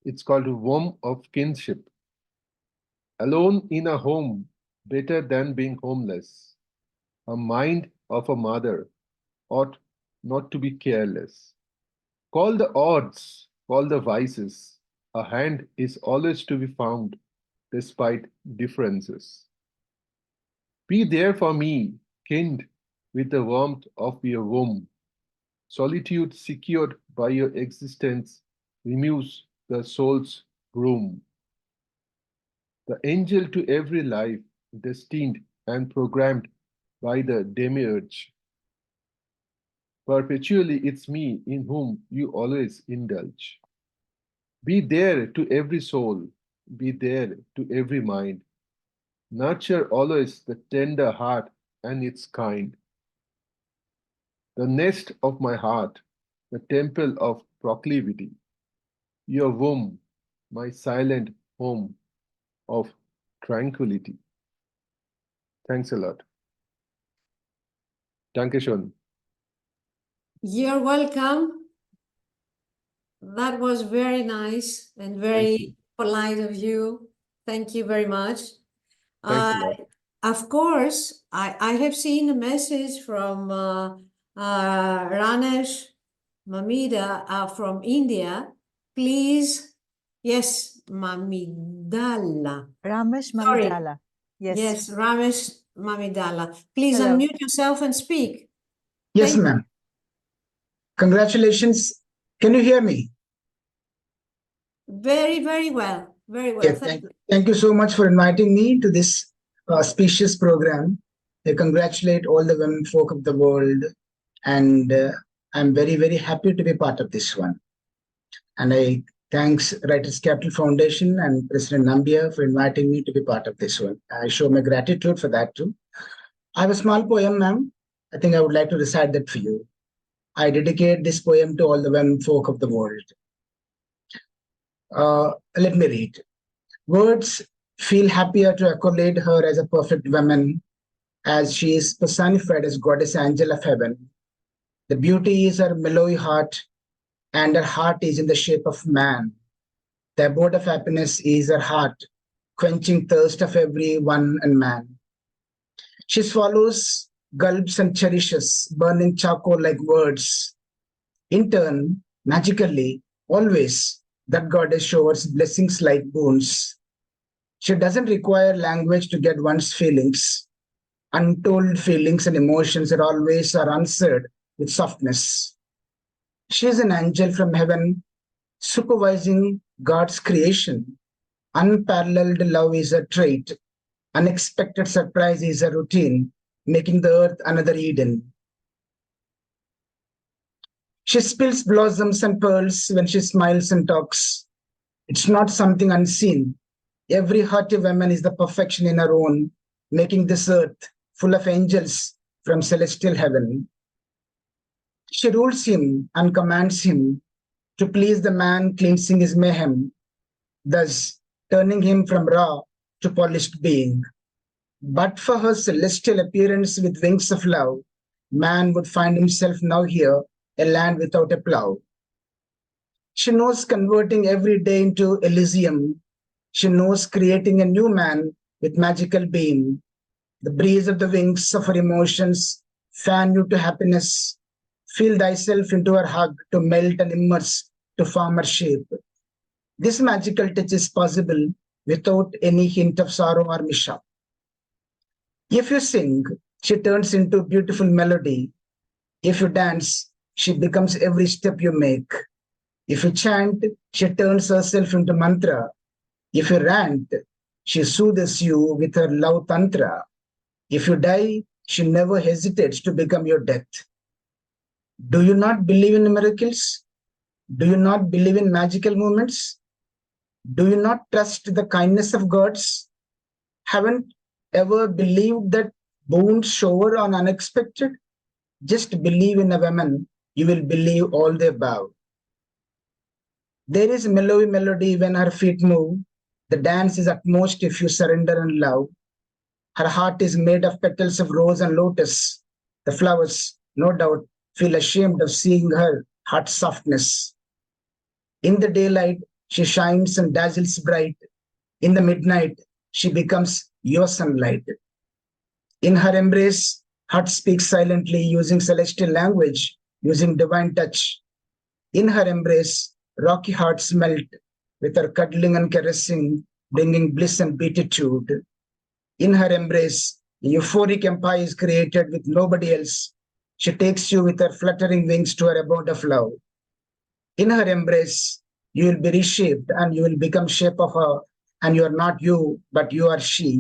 It's called Womb of Kinship. Alone in a home, better than being homeless. A mind of a mother ought not to be careless. Call the odds, call the vices. A hand is always to be found, despite differences. Be there for me, kind with the warmth of your womb. Solitude secured by your existence removes the soul's broom. The angel to every life, destined and programmed by the demiurge. Perpetually it's me in whom you always indulge. Be there to every soul, be there to every mind. Nurture always the tender heart and its kind. The nest of my heart, the temple of proclivity. Your womb, my silent home of tranquility. Thanks a lot. Dankeschön. You're welcome. That was very nice and very polite of you. Thank you very much. Thanks a lot. Of course, I have seen a message from Ranesh Mamida from India. Please, yes, Mamidala. Ramesh Sorry. Mamidala. Yes, Ramesh Mamidala. Please Hello. unmute yourself and speak. Yes, Thank you. ma'am. Congratulations. Can you hear me? Very, very well. Very well. Yes, thank you so much for inviting me to this auspicious program. I congratulate all the women folk of the world, and I'm very, very happy to be part of this one. And I thanks Writers Capital Foundation and President Nambia for inviting me to be part of this one. I show my gratitude for that too. I have a small poem, ma'am. I think I would like to recite that for you. I dedicate this poem to all the women folk of the world. Let me read. Words feel happier to accolade her as a perfect woman, as she is personified as goddess angel of heaven. The beauty is her mellow heart, and her heart is in the shape of man. The abode of happiness is her heart, quenching thirst of every one and man. She swallows, gulps, and cherishes, burning charcoal like words. In turn, magically, always, that goddess showers blessings like boons. She doesn't require language to get one's feelings. Untold feelings and emotions are always are answered with softness. She is an angel from heaven, supervising God's creation. Unparalleled love is a trait. Unexpected surprise is a routine, making the earth another Eden. She spills blossoms and pearls when she smiles and talks. It's not something unseen. Every hearty woman is the perfection in her own, making this earth full of angels from celestial heaven. She rules him and commands him to please the man, cleansing his mayhem, thus turning him from raw to polished being. But for her celestial appearance with wings of love, man would find himself now here, a land without a plow. She knows converting every day into Elysium. She knows creating a new man with magical beam. The breeze of the wings of her emotions fan you to happiness. Feel thyself into her hug to melt and immerse to form her shape. This magical touch is possible without any hint of sorrow or mishap. If you sing, she turns into beautiful melody. If you dance, she becomes every step you make. If you chant, she turns herself into mantra. If you rant, she soothes you with her love tantra. If you die, she never hesitates to become your death. Do you not believe in miracles? Do you not believe in magical moments? Do you not trust the kindness of gods? Haven't ever believed that boons shower on unexpected? Just believe in a woman you will believe all the above. There is mellowy melody when her feet move. The dance is utmost if you surrender and love. Her heart is made of petals of rose and lotus. The flowers, no doubt, feel ashamed of seeing her heart softness. In the daylight, she shines and dazzles bright. In the midnight, she becomes your sunlight. In her embrace, heart speaks silently, using celestial language, using divine touch. In her embrace, rocky hearts melt, with her cuddling and caressing, bringing bliss and beatitude. In her embrace, a euphoric empire is created with nobody else. She takes you with her fluttering wings to her abode of love. In her embrace, you will be reshaped and you will become shape of her, and you are not you, but you are she.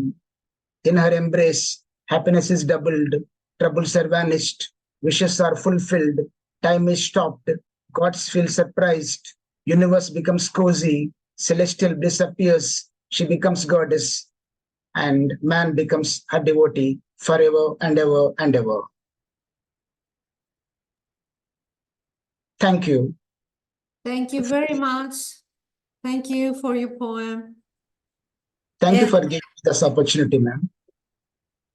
In her embrace, happiness is doubled, troubles are vanished, wishes are fulfilled, time is stopped, gods feel surprised, universe becomes cozy, celestial bliss appears, she becomes goddess, and man becomes her devotee forever and ever and ever. Thank you. Thank you very much. Thank you for your poem. Thank you for giving me this opportunity, ma'am.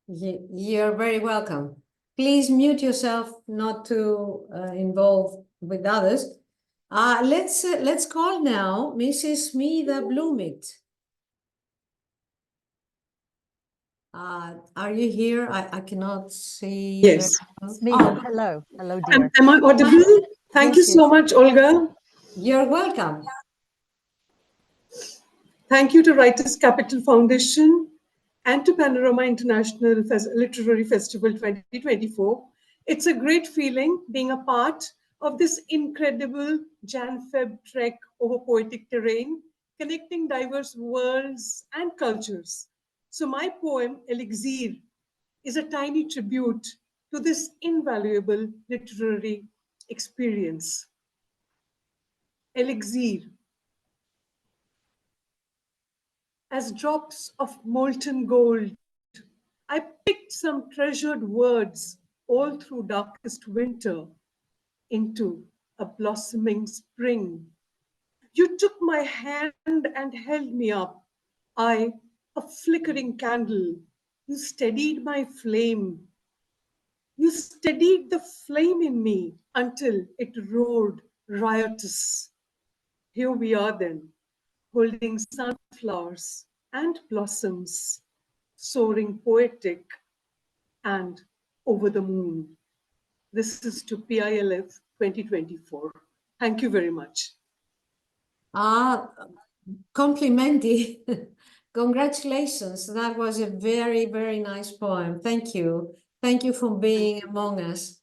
You're very welcome. Please mute yourself not to involve with others. Let's call now Mrs. Smida Bloomit. Are you here? I cannot see. Yes. Smida, hello. Hello, dear. Am I audible? Thank you so much, Olga. You're welcome. Thank you to Writers Capital Foundation and to Panorama International Literary Festival 2024. It's a great feeling being a part of this incredible Jan-Feb trek over poetic terrain, connecting diverse worlds and cultures. So my poem, Elixir, is a tiny tribute to this invaluable literary experience. Elixir. As drops of molten gold, I picked some treasured words all through darkest winter into a blossoming spring. You took my hand and held me up. I, a flickering candle, you steadied my flame. You steadied the flame in me until it roared riotous. Here we are then, holding sunflowers and blossoms, soaring poetic and over the moon. This is to PILF 2024. Thank you very much. Complimenti. Congratulations. That was a very, very nice poem. Thank you. Thank you for being among us.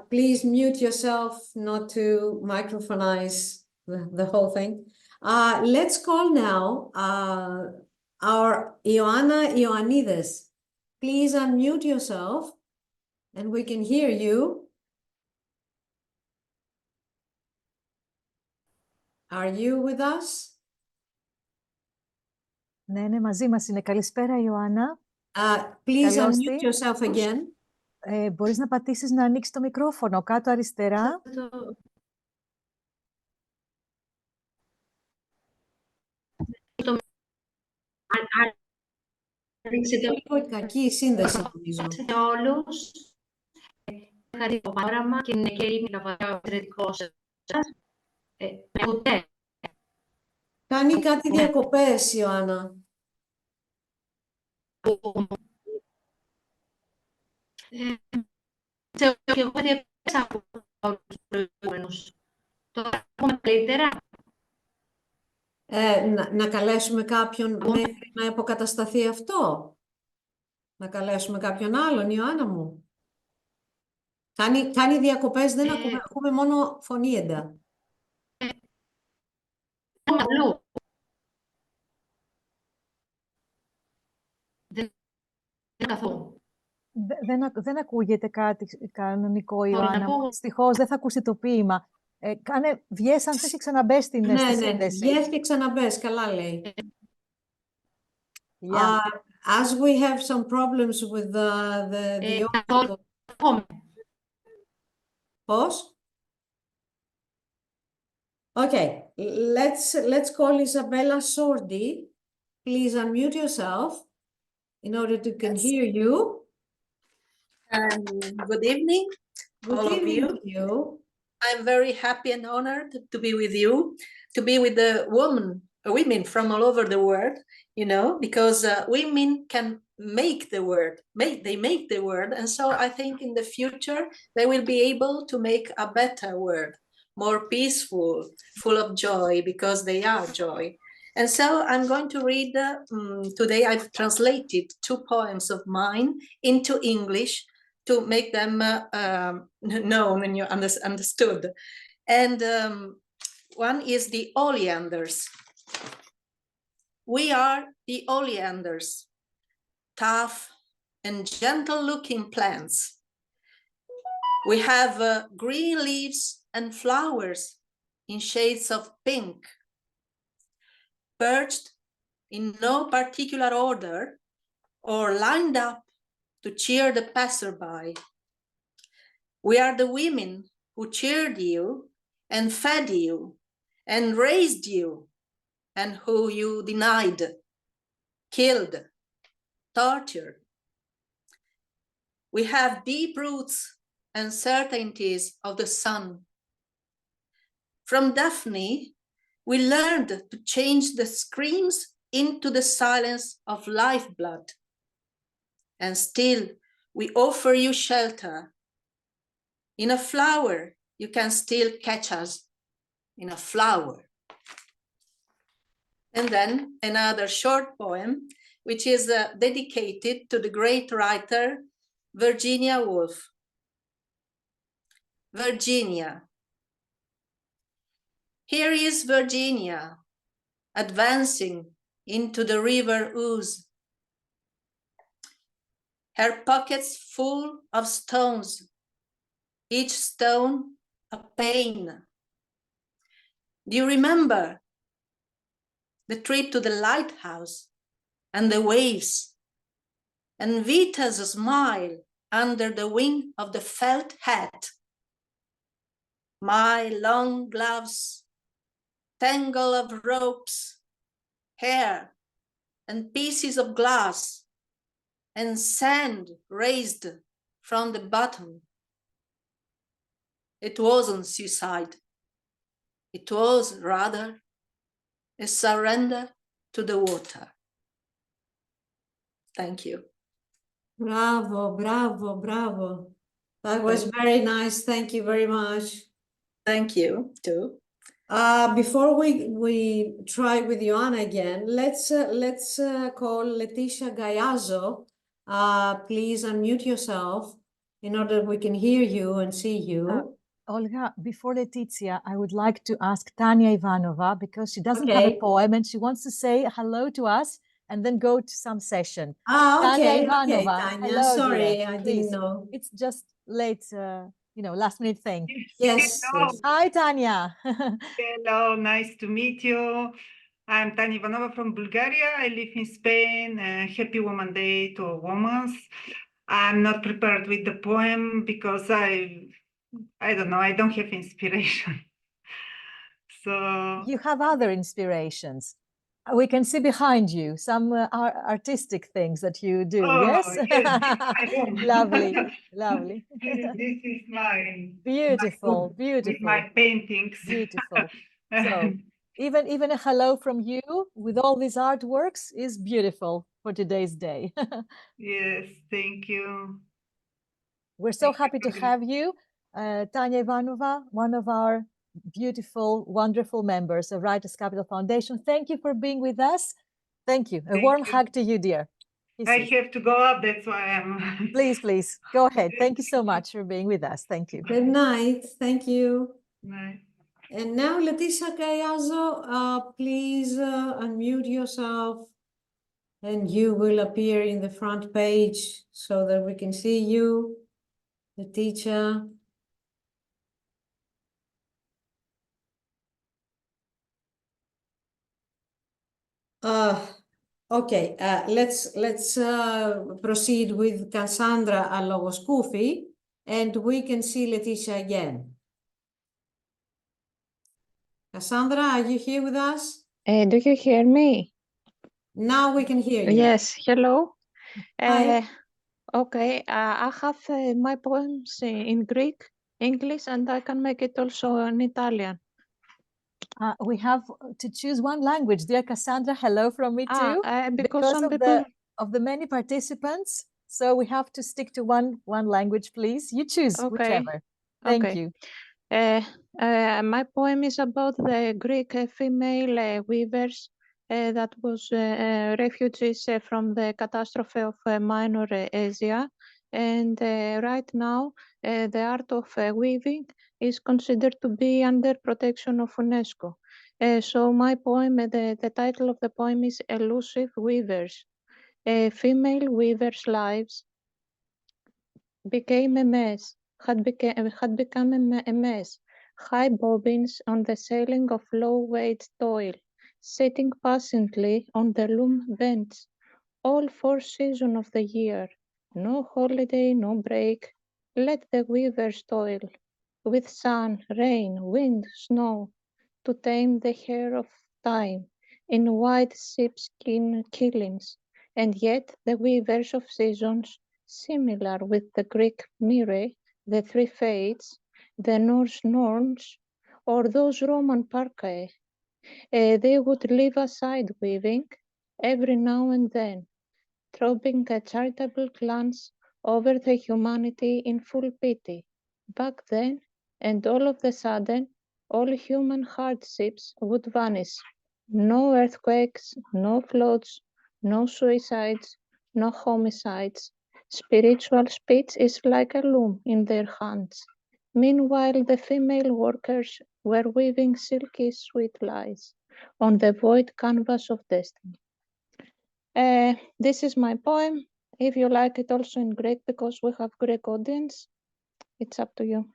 Please mute yourself not to microphonize the whole thing. Let's call now our Ioanna Ioannidis. Please unmute yourself and we can hear you. Are you with us? Ναι, μαζί μας είναι. Καλησπέρα, Ιωάννα. Please unmute yourself again. Μπορείς να πατήσεις να ανοίξεις το μικρόφωνο κάτω αριστερά. Λίγο κακή η σύνδεση, νομίζω. Σε όλους. Ευχαριστώ πάρα και είναι και η λαβαριά εξαιρετικό σας. Κάνει κάτι διακοπές, Ιωάννα. Ξέρω και εγώ διακοπές από τους προηγούμενους. Τώρα έχουμε καλύτερα. Να καλέσουμε κάποιον μέχρι να αποκατασταθεί αυτό. Να καλέσουμε κάποιον άλλον, Ιωάννα μου. Κάνει διακοπές, δεν ακούμε μόνο φωνή εντά. Δεν ακούγεται κάτι κανονικό, Ιωάννα. Δυστυχώς δεν θα ακούσει το ποίημα. Βγες αν θες και ξαναμπες στην σύνδεση. Ναι, βγες και ξαναμπες, καλά λέει. As we have some problems with the audio. Pause. Okay, let's call Isabella Sordi. Please unmute yourself in order to can hear you. Good evening, all of you. To you. I'm very happy and honored to be with you, to be with the women from all over the world, you know, because women can make the world, they make the world. And so I think in the future, they will be able to make a better world, more peaceful, full of joy, because they are joy. And so I'm going to read, today I've translated 2 poems of mine into English to make them known and understood. And one is the oleanders. We are the oleanders, tough and gentle-looking plants. We have green leaves and flowers in shades of pink, perched in no particular order or lined up to cheer the passerby. We are the women who cheered you and fed you and raised you, and who you denied, killed, tortured. We have deep roots and certainties of the sun. From Daphne, we learned to change the screams into the silence of lifeblood. And still, we offer you shelter. In a flower, you can still catch us, in a flower. And then another short poem, which is dedicated to the great writer, Virginia Woolf. Virginia. Here is Virginia, advancing into the river Ouse. Her pockets full of stones, each stone a pain. Do you remember the trip to the lighthouse and the waves, and Vita's smile under the wing of the felt hat? My long gloves, tangle of ropes, hair, and pieces of glass, and sand raised from the bottom. It wasn't suicide. It was rather a surrender to the water. Thank you. Bravo, bravo, bravo. That was very nice. Thank you very much. Thank you too. Before we try with Ioana again, let's call Leticia Gaiazzo. Please unmute yourself in order we can hear you and see you. Olga, before Letizia, I would like to ask Tanya Ivanova, because she doesn't have a poem and she wants to say hello to us and then go to some session. Okay, Tanya Ivanova, Tanya. hello, Sorry, dear. I Please. didn't know. It's just late, last minute thing. Yes. Hi, Tanya. Hello, nice to meet you. I'm Tanya Ivanova from Bulgaria. I live in Spain. Happy Woman Day to all women. I'm not prepared with the poem because I don't know, I don't have inspiration. So you have other inspirations. We can see behind you some artistic things that you do. Yes, lovely, lovely. This is my beautiful, beautiful. With my paintings. Beautiful. So even a hello from you with all these artworks is beautiful for today's day. Yes, thank you. We're so happy to have you, Tanya Ivanova, one of our beautiful, wonderful members of Writers Capital Foundation. Thank you for being with us. Thank you. A warm hug to you, dear. I have to go up, that's why I'm... Please, please, go ahead. Thank you so much for being with us. Thank you. Good night. Thank you. Night. And now, Leticia Gaiazzo, please unmute yourself and you will appear in the front page so that we can see you, the teacher. Okay, let's proceed with Cassandra Alogoscoufi. and we can see Letitia again. Cassandra, are you here with us? Do you hear me? Now we can hear you. Yes, hello. Hi. Okay, I have my poems in Greek, English, and I can make it also in Italian. We have to choose one language. Dear Cassandra, hello from me too. Because some of people... the many participants, so we have to stick to one language, please. You choose whichever. Thank you. My poem is about the Greek female weavers that was refugees from the catastrophe of Minor Asia. And right now, the art of weaving is considered to be under protection of UNESCO. So my poem, the title of the poem is Elusive Weavers. Female weavers' lives became a mess, had become a mess. High bobbins on the ceiling of low-wage toil, sitting patiently on the loom bench, all 4 seasons of the year. No holiday, no break. Let the weavers toil, with sun, rain, wind, snow, to tame the hair of time in white sheepskin killings. And yet the weavers of seasons, similar with the Greek mire, the 3 fates, the Norse norns, or those Roman parcae, they would leave aside weaving every now and then, throwing a charitable glance over the humanity in full pity. Back then, and all of a sudden, all human hardships would vanish. No earthquakes, no floods, no suicides, no homicides. Spiritual speech is like a loom in their hands. Meanwhile, the female workers were weaving silky sweet lies on the void canvas of destiny. This is my poem. If you like it also in Greek, because we have Greek audience, it's up to you.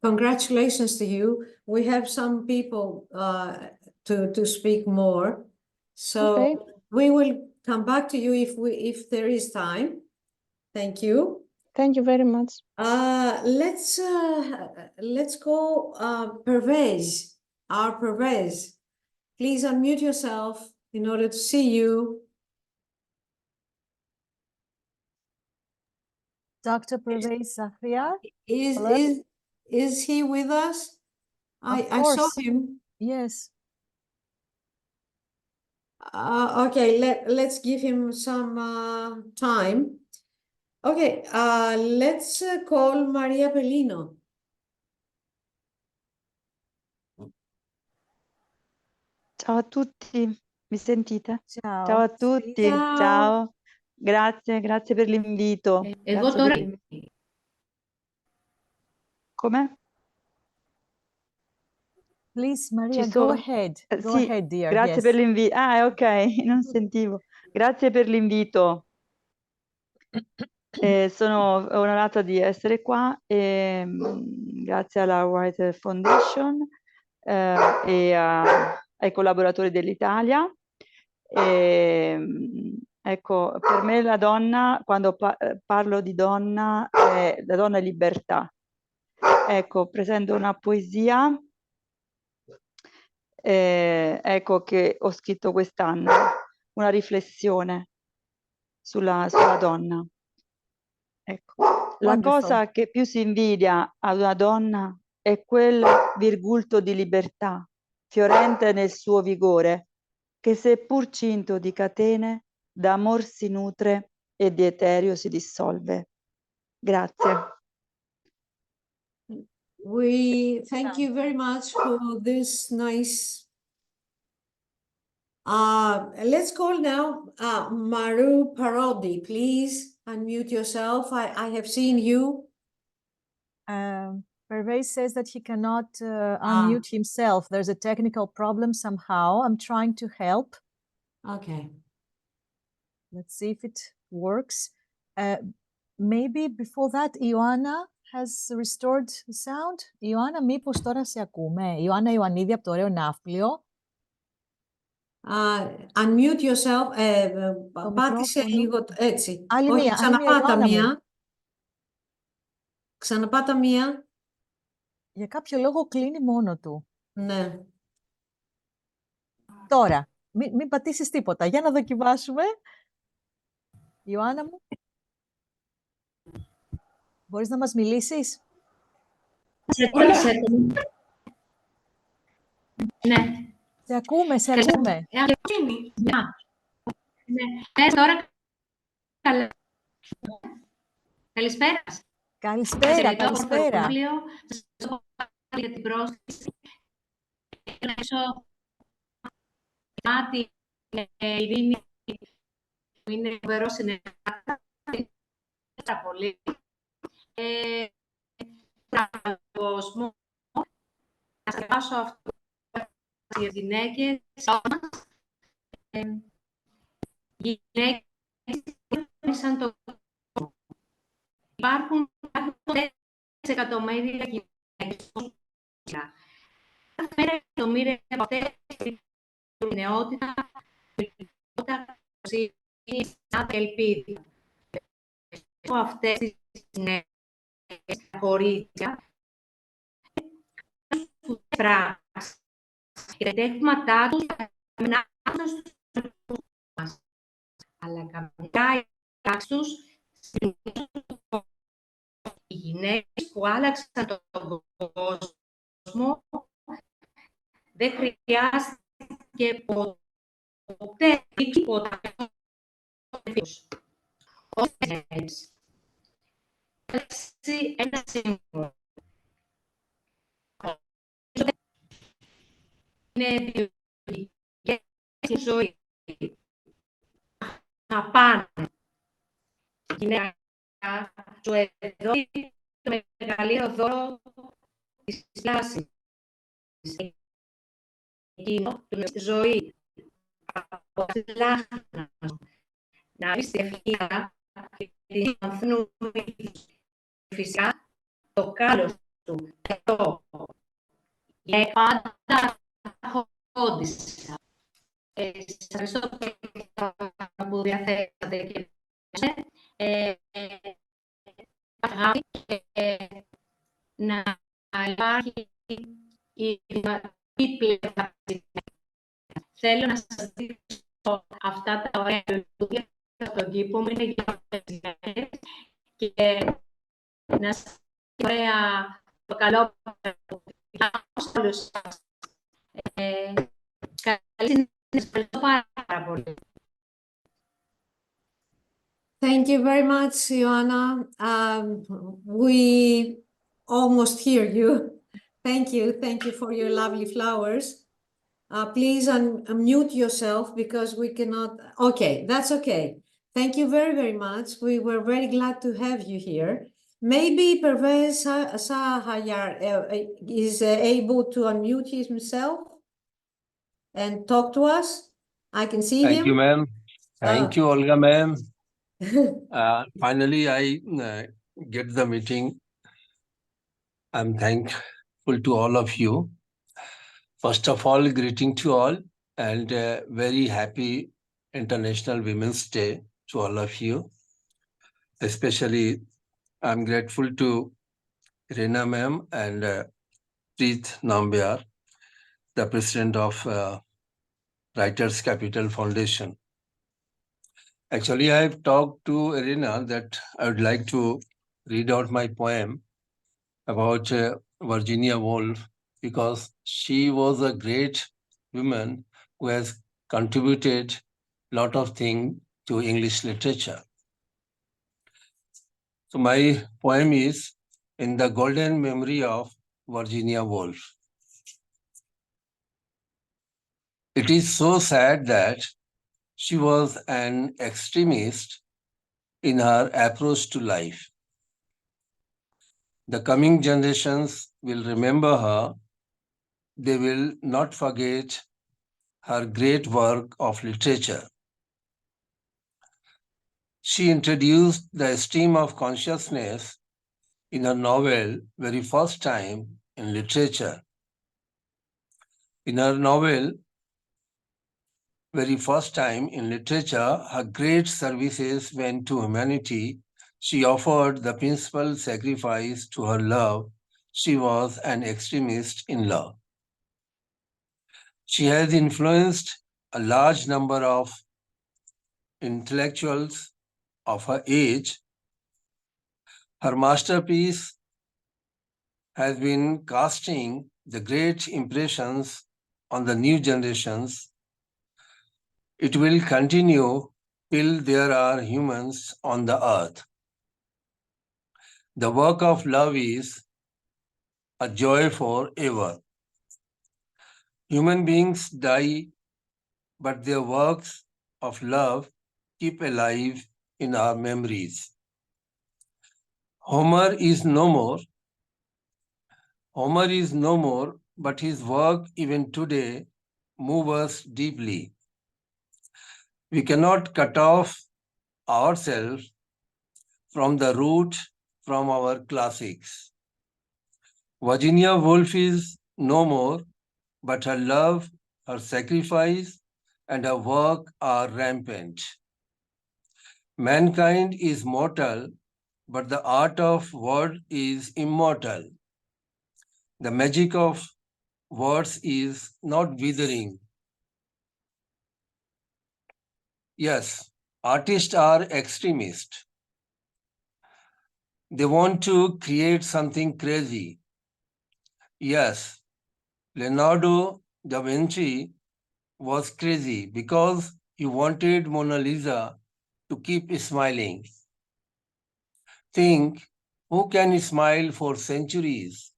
Congratulations to you. We have some people to speak more. So we will come back to you if there is time. Thank you. Thank you very much. Let's go Pervez, our Pervez. Please unmute yourself in order to see you. Dr. Pervez Zahriar? Is he with us? I saw him. Yes. Okay, let's give him some time. Okay, let's call Maria Bellino. Ciao a tutti, mi sentite? Ciao. Ciao a tutti, Ciao. ciao. Grazie per l'invito. Grazie per l'invito. Come? Please, Maria, go ahead. Go Sì, ahead, dear. grazie per l'invito. Ah, ok, non sentivo. Grazie per l'invito. Sono onorata di essere qua e grazie alla White Foundation e ai collaboratori dell'Italia. Ecco, per me la donna, quando parlo di donna, la donna è libertà. Ecco, presento una poesia ecco, che ho scritto quest'anno, una riflessione sulla donna. Ecco, la cosa che più si invidia ad una donna è quel virgulto di libertà, fiorente nel suo vigore, che seppur cinto di catene, d'amor si nutre e di eterio si dissolve. Grazie. We thank you very much for this nice. Let's call now Maru Parodi. Please unmute yourself. I have seen you. Pervez says that he cannot unmute himself. There's a technical problem somehow. I'm trying to help. Okay. Let's see if it works. Maybe before that, Ioanna has restored the sound. Ioanna, μήπως τώρα σε ακούμε? Ioanna Ioannidη από το ωραίο Ναύπλιο. Unmute yourself. Πάτησε λίγο έτσι. Άλλη Όχι, μία, ξαναπάτα Ιωάννα μου. μία. Ξαναπάτα μία. Για κάποιο λόγο κλείνει μόνο του. Ναι. Τώρα, μην πατήσεις τίποτα. Για να δοκιμάσουμε. Ιωάννα μου. Μπορείς να μας μιλήσεις? Ναι. Σε ακούμε, σε ακούμε. Ναι, τώρα καλά. Καλησπέρα. Καλησπέρα, καλησπέρα. Σας ευχαριστώ για την πρόσκληση. Η Ειρήνη που είναι φοβερό συνεργάτη. Πάρα πολύ. Κόσμο. Να σκεφάσω αυτό για γυναίκες. Οι γυναίκες είναι σαν το κόσμο. Υπάρχουν 4 εκατομμύρια γυναίκες. Κάθε μέρα εκατομμύρια από αυτές την νεότητα, την ελπίδα. Από αυτές τις γυναίκες, τα κορίτσια, φράσεις και τα τέχματά τους ανάμεσα στους μας. Αλλά καμιά οι πράξεις τους οι γυναίκες που άλλαξαν τον κόσμο δεν χρειάστηκε ποτέ τίποτα. Ένα σύμβολο. Είναι βιολογικές στη ζωή. Να πάνε. Γυναίκα σου εδώ το μεγαλύτερο δώρο της πλάσης. Εκείνο του στη ζωή. Από τη λάχνα να βρεις τη ευτυχία και την ανθνούμη φυσικά το κάλος του. Αυτό. Για πάντα χόντισα. Σας ευχαριστώ που διαθέσατε και να υπάρχει η πλευρά. Θέλω να σας δείξω αυτά τα ωραία λουλούδια στον κήπο μου, είναι για και να σας ωραία το καλό για όλους σας. Καλή συνέχεια, πάρα πολύ. Thank you very much, Ioana. We almost hear you. Thank you for your lovely flowers. Please unmute yourself because we cannot. Okay, that's okay. Thank you very, very much. We were very glad to have you here. Maybe Pervez Sahayar is able to unmute himself and talk to us. I can see him. Thank you, ma'am. Thank you, Olga, ma'am. Finally, I get the meeting. I'm thankful to all of you. First of all, greeting to all and very happy International Women's Day to all of you. Especially, I'm grateful to Rena ma'am and Preet Nambiar, the president of Writers Capital Foundation. Actually, I've talked to Irina that I would like to read out my poem about Virginia Woolf because she was a great woman who has contributed a lot of things to English literature. So my poem is In the Golden Memory of Virginia Woolf. It is so sad that she was an extremist in her approach to life. The coming generations will remember her. They will not forget her great work of literature. She introduced the stream of consciousness in her novel very first time in literature. In her novel, very first time in literature, her great services went to humanity. She offered the principal sacrifice to her love. She was an extremist in love. She has influenced a large number of intellectuals of her age. Her masterpiece has been casting the great impressions on the new generations. It will continue till there are humans on the earth. The work of love is a joy forever. Human beings die, but their works of love keep alive in our memories. Homer is no more. Homer is no more, but his work even today moves us deeply. We cannot cut off ourselves from the root from our classics. Virginia Woolf is no more, but her love, her sacrifice, and her work are rampant. Mankind is mortal, but the art of word is immortal. The magic of words is not withering. Yes, artists are extremists. They want to create something crazy. Yes, Leonardo da Vinci was crazy because he wanted Mona Lisa to keep smiling. Think, who can smile for centuries?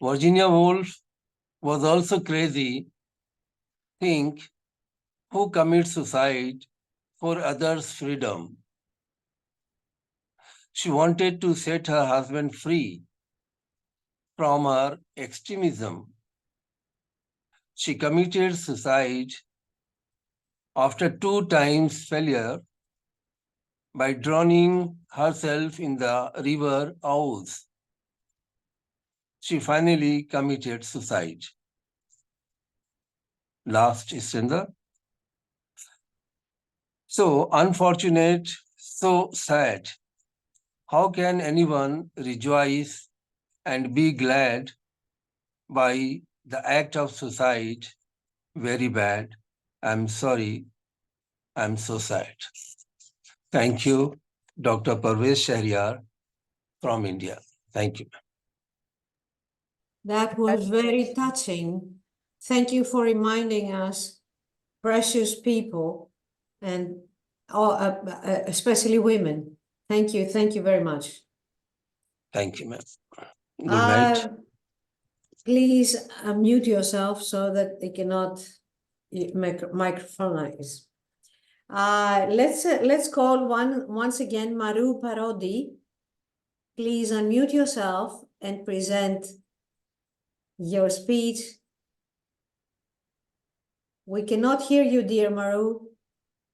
Virginia Woolf was also crazy. Think, who commits suicide for others' freedom? She wanted to set her husband free from her extremism. She committed suicide after 2 times failure by drowning herself in the river Ouse. She finally committed suicide. Last Iskandar. So unfortunate, so sad. How can anyone rejoice and be glad by the act of suicide? Very bad. I'm sorry. I'm so sad. Thank you, Dr. Parvez Shahryar from India. Thank you. That was very touching. Thank you for reminding us, precious people, and especially women. Thank you very much. Thank you, ma'am. Good night. Please unmute yourself so that they cannot microphonize. Let's call once again Maru Parodi. Please unmute yourself and present your speech. We cannot hear you, dear Maru.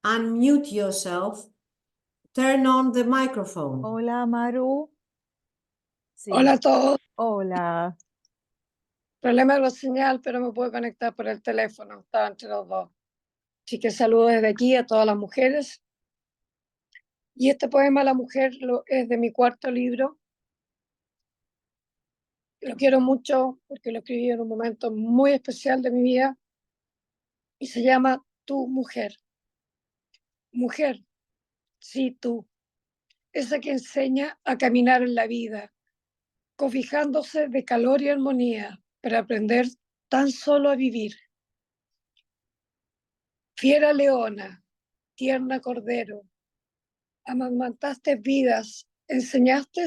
Unmute yourself. Turn on the microphone. Hola, Maru. Sí. Hola a todos. Hola. Problema de la señal, pero me puedo conectar por el teléfono. Estaba entre los dos. Así que saludo desde aquí a todas las mujeres. Y este poema, La Mujer, es de mi 4º libro. Lo quiero mucho porque lo escribí en un momento muy especial de mi vida. Y se llama Tu Mujer. Mujer, sí, tú. Esa que enseña a caminar en la vida, cobijándose de calor y armonía para aprender tan solo a vivir. Fiera leona, tierna cordero, amamantaste vidas, enseñaste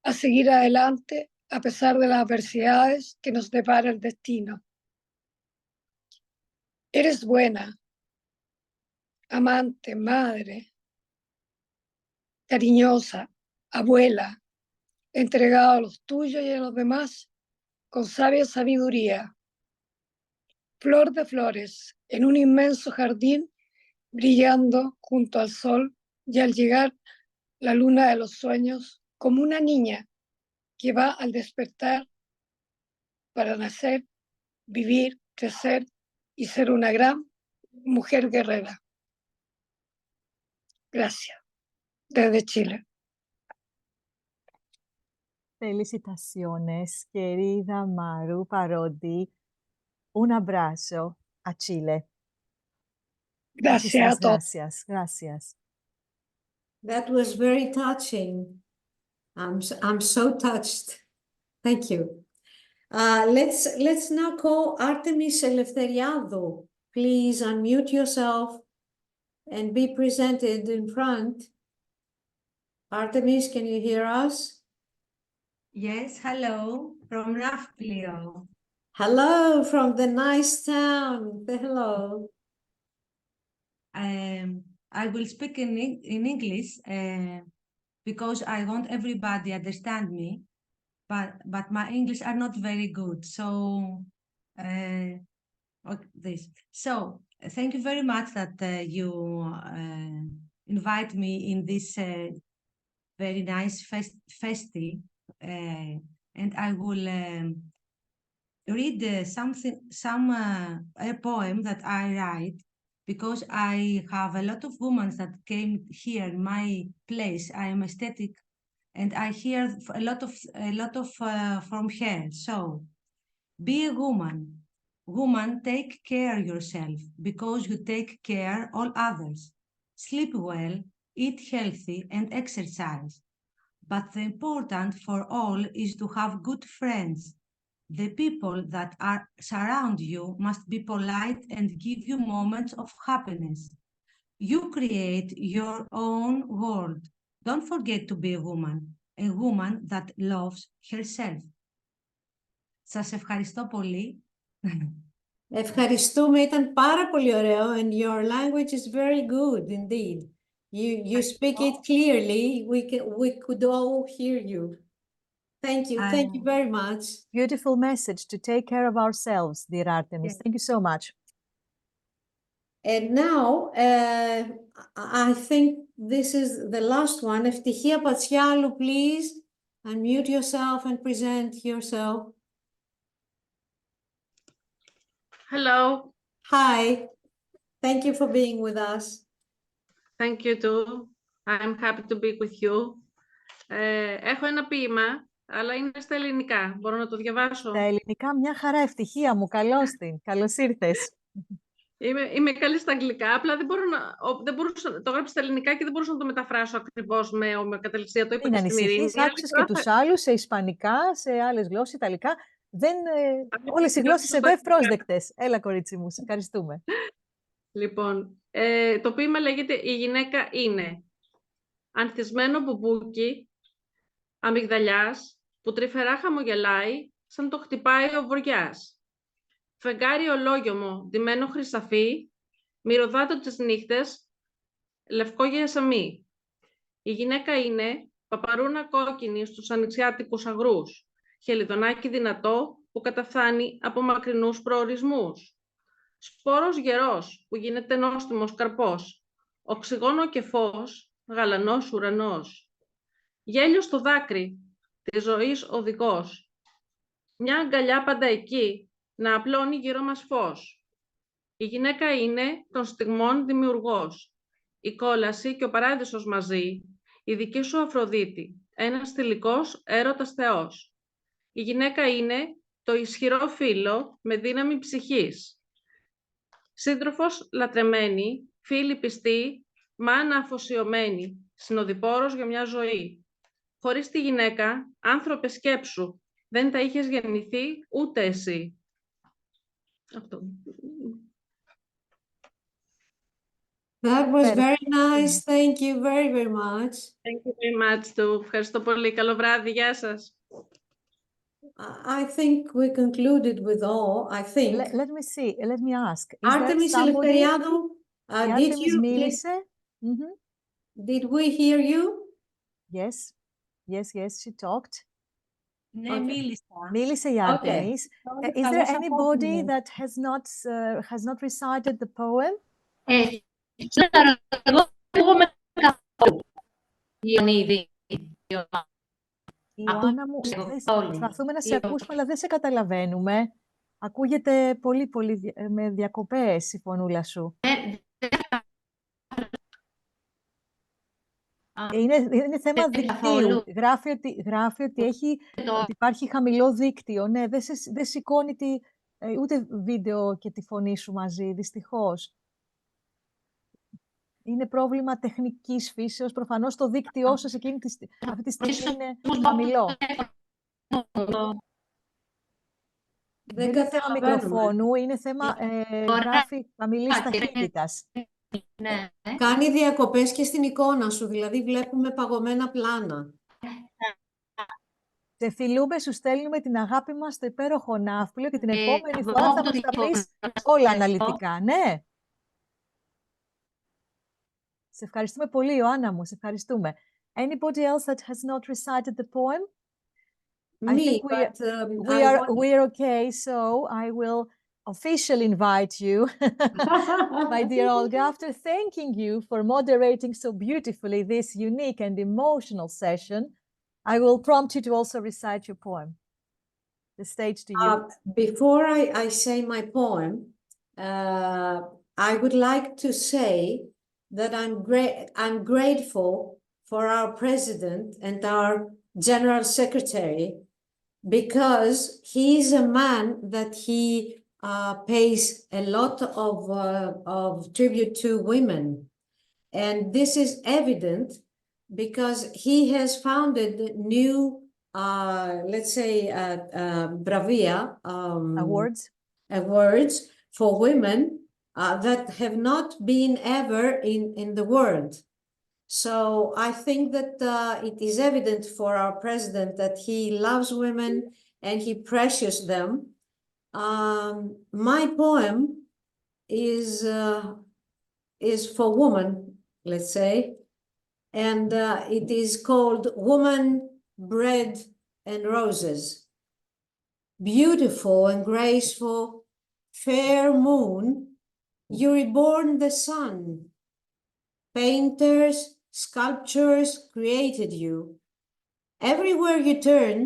a seguir adelante a pesar de las adversidades que nos depara el destino. Eres buena, amante, madre, cariñosa, abuela, entregada a los tuyos y a los demás con sabia sabiduría. Flor de flores, en un inmenso jardín, brillando junto al sol, y al llegar la luna de los sueños, como una niña que va al despertar para nacer, vivir, crecer y ser una gran mujer guerrera. Gracias. desde Chile. Felicitaciones, querida Maru Parodi. Un abrazo a Chile. Gracias a todos. Gracias, gracias. That was very touching. I'm so touched. Thank you. Let's now call Artemis Eleftheriadou. Please unmute yourself and be presented in front. Artemis, can you hear us? Yes, hello, from Nafplio. Hello, from the nice town. Hello. I will speak in English because I want everybody understand me, but my English are not very good. So, this. So, thank you very much that you invite me in this very nice festi, and I will read a poem that I write, because I have a lot of women that came here in my place. I am aesthetic, and I hear a lot of from her. So, be a woman. Woman, take care yourself, because you take care all others. Sleep well, eat healthy, and exercise. But the important for all is to have good friends. The people that are surround you must be polite and give you moments of happiness. You create your own world. Don't forget to be a woman that loves herself. Σας ευχαριστώ πολύ. Ευχαριστούμε, ήταν πάρα πολύ ωραίο, and your language is very good indeed. You speak it clearly. We could all hear you. Thank you. Thank you very much. Beautiful message to take care of ourselves, dear Artemis. Thank you so much. And now, I think this is the last one. Ευτυχία Πατσιάλου, please unmute yourself and present yourself. Hello. Hi. Thank you for being with us. Thank you too. I'm happy to be with you. Έχω ένα ποίημα, αλλά είναι στα ελληνικά. Μπορώ να το διαβάσω? Στα ελληνικά, μια χαρά, ευτυχία μου. Καλώς την. Καλώς ήρθες. Είμαι καλή στα αγγλικά, απλά δεν μπορούσα, το γράψω στα ελληνικά και δεν μπορούσα να το μεταφράσω ακριβώς με ομοιοκαταληξία. Το είπα Μην και στην Ειρήνη. ανησυχείς, άκουσες και τους άλλους σε ισπανικά, σε άλλες γλώσσες, ιταλικά. Όλες οι γλώσσες εδώ ευπρόσδεκτες. Έλα, κορίτσι μου, σε ευχαριστούμε. Λοιπόν, το ποίημα λέγεται «Η γυναίκα είναι». Ανθισμένο μπουμπούκι, αμυγδαλιάς, που τρυφερά χαμογελάει, σαν το χτυπάει ο βοριάς. Φεγγάρι ολόγιομο, ντυμένο χρυσαφί, μυρωδάτο τις νύχτες, λευκό γιασαμί. Η γυναίκα είναι παπαρούνα κόκκινη στους ανοιξιάτικους αγρούς, χελιδονάκι δυνατό που καταφθάνει από μακρινούς προορισμούς. Σπόρος γερός που γίνεται νόστιμος καρπός, οξυγόνο και φως, γαλανός ουρανός. Γέλιο στο δάκρυ, της ζωής οδηγός. Μια αγκαλιά πάντα εκεί, να απλώνει γύρω μας φως. Η γυναίκα είναι των στιγμών δημιουργός. Η κόλαση και ο παράδεισος μαζί, η δική σου Αφροδίτη, ένας θηλυκός έρωτας θεός. Η γυναίκα είναι το ισχυρό φύλλο με δύναμη ψυχής. Σύντροφος λατρεμένη, φίλη πιστή, μάνα αφοσιωμένη, συνοδοιπόρος για μια ζωή. Χωρίς τη γυναίκα, άνθρωπε σκέψου, δεν θα είχες γεννηθεί ούτε εσύ. Αυτό. That was very nice. Thank you very, very much. Thank you very much too. Ευχαριστώ πολύ. Καλό βράδυ. Γεια σας. I think we concluded with all. I think. Let me see. Let me ask. Artemis Eleftheriadou, did you? Did we hear you? Yes. Yes, yes, she talked. Ναι, Μίλησε η Artemis. Is there anybody that has not recited the poem? Ιωάννα μου, προσπαθούμε να σε ακούσουμε, αλλά δεν σε καταλαβαίνουμε. Ακούγεται πολύ, πολύ με διακοπές η φωνούλα σου. Είναι θέμα δικτύου. Γράφει ότι υπάρχει χαμηλό δίκτυο. Ναι, δεν σηκώνει ούτε βίντεο και τη φωνή σου μαζί, δυστυχώς. Είναι πρόβλημα τεχνικής φύσεως. Προφανώς το δίκτυό σας αυτή τη στιγμή είναι χαμηλό. Δεν είναι θέμα μικροφόνου, είναι θέμα γράφει χαμηλής ταχύτητας. Ναι. Κάνει διακοπές και στην εικόνα σου, δηλαδή βλέπουμε παγωμένα πλάνα. Σε φιλούμε, σου στέλνουμε την αγάπη μας στο υπέροχο ναύπλιο και την επόμενη φορά θα μας τα πεις όλα αναλυτικά, ναι. Σε ευχαριστούμε πολύ, Ιωάννα μου, σε ευχαριστούμε. Anybody else that has not recited the poem? I think we're okay, so I will officially invite you, my dear Olga, after thanking you for moderating so beautifully this unique and emotional session, I will prompt you to also recite your poem. The stage to you. Before I say my poem, I would like to say that I'm grateful for our president and our general secretary, because he is a man that he pays a lot of tribute to women. And this is evident because he has founded new, let's say, bravia awards for women that have not been ever in the world. So I think that it is evident for our president that he loves women and he precious them. My poem is for woman, let's say, and it is called Woman, Bread and Roses. Beautiful and graceful, fair moon, you reborn the sun. Painters, sculptors created you. Everywhere you turn,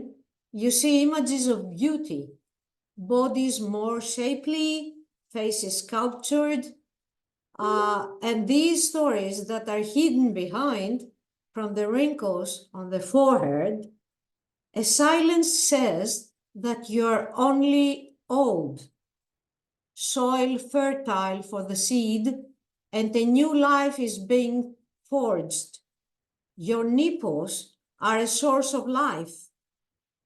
you see images of beauty, bodies more shapely, faces sculptured, and these stories that are hidden behind, from the wrinkles on the forehead, a silence says that you're only old, soil fertile for the seed, and a new life is being forged. Your nipples are a source of life.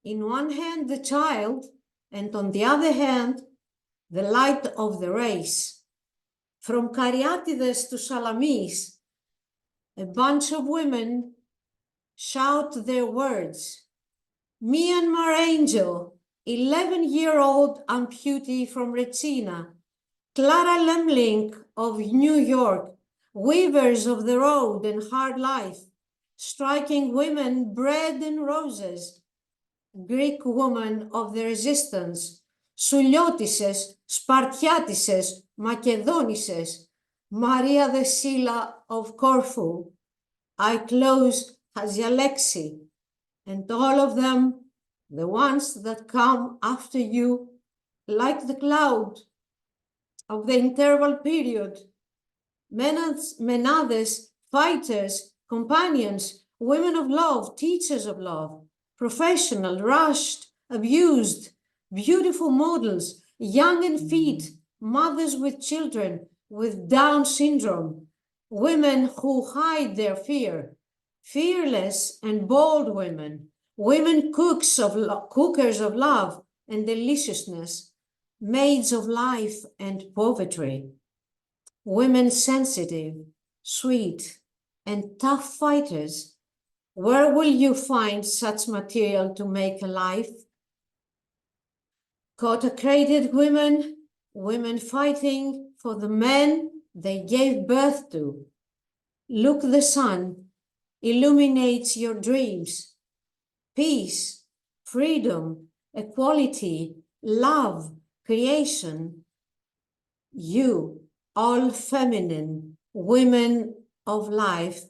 In one hand, the child, and on the other hand, the light of the race. From Caryatides to Salamis, a bunch of women shout their words. Myanmar Angel, 11-year-old amputee from Regina, Clara Lemling of New York, weavers of the road and hard life, striking women bread and roses, Greek woman of the resistance, Suliotises, Spartiatises, Macedonises, Maria the Silla of Corfu, I close Hazialexi, and all of them, the ones that come after you, like the cloud of the interval period, Menades, fighters, companions, women of love, teachers of love, professional, rushed, abused, beautiful models, young and fit, mothers with children, with Down syndrome, women who hide their fear, fearless and bold women, women cookers of love and deliciousness, maids of life and poetry, women sensitive, sweet, and tough fighters. Where will you find such material to make a life? Consecrated women, women fighting for the men they gave birth to. Look, the sun illuminates your dreams. Peace, freedom, equality, love, creation. You, all feminine women of life,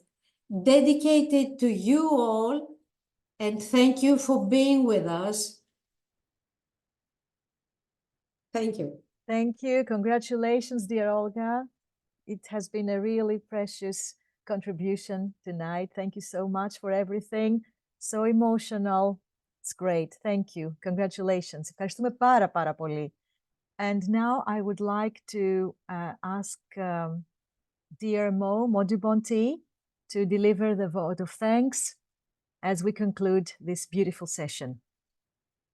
dedicated to you all, and thank you for being with us. Thank you. Thank you. Congratulations, dear Olga. It has been a really precious contribution tonight. Thank you so much for everything. So emotional. It's great. Thank you. Congratulations. Ευχαριστούμε πάρα πολύ. And now I would like to ask dear Mo Dubonti to deliver the vote of thanks as we conclude this beautiful session.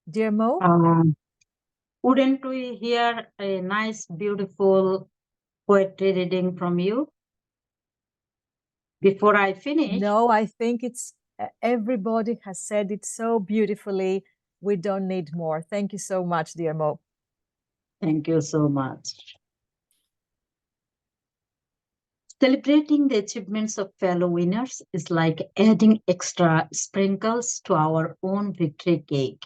Dear Mo? Wouldn't we hear a nice, beautiful poetry reading from you before I finish? No, I think it's everybody has said it so beautifully. We don't need more. Thank you so much, dear Mo. Thank you so much. Celebrating the achievements of fellow winners is like adding extra sprinkles to our own victory cake.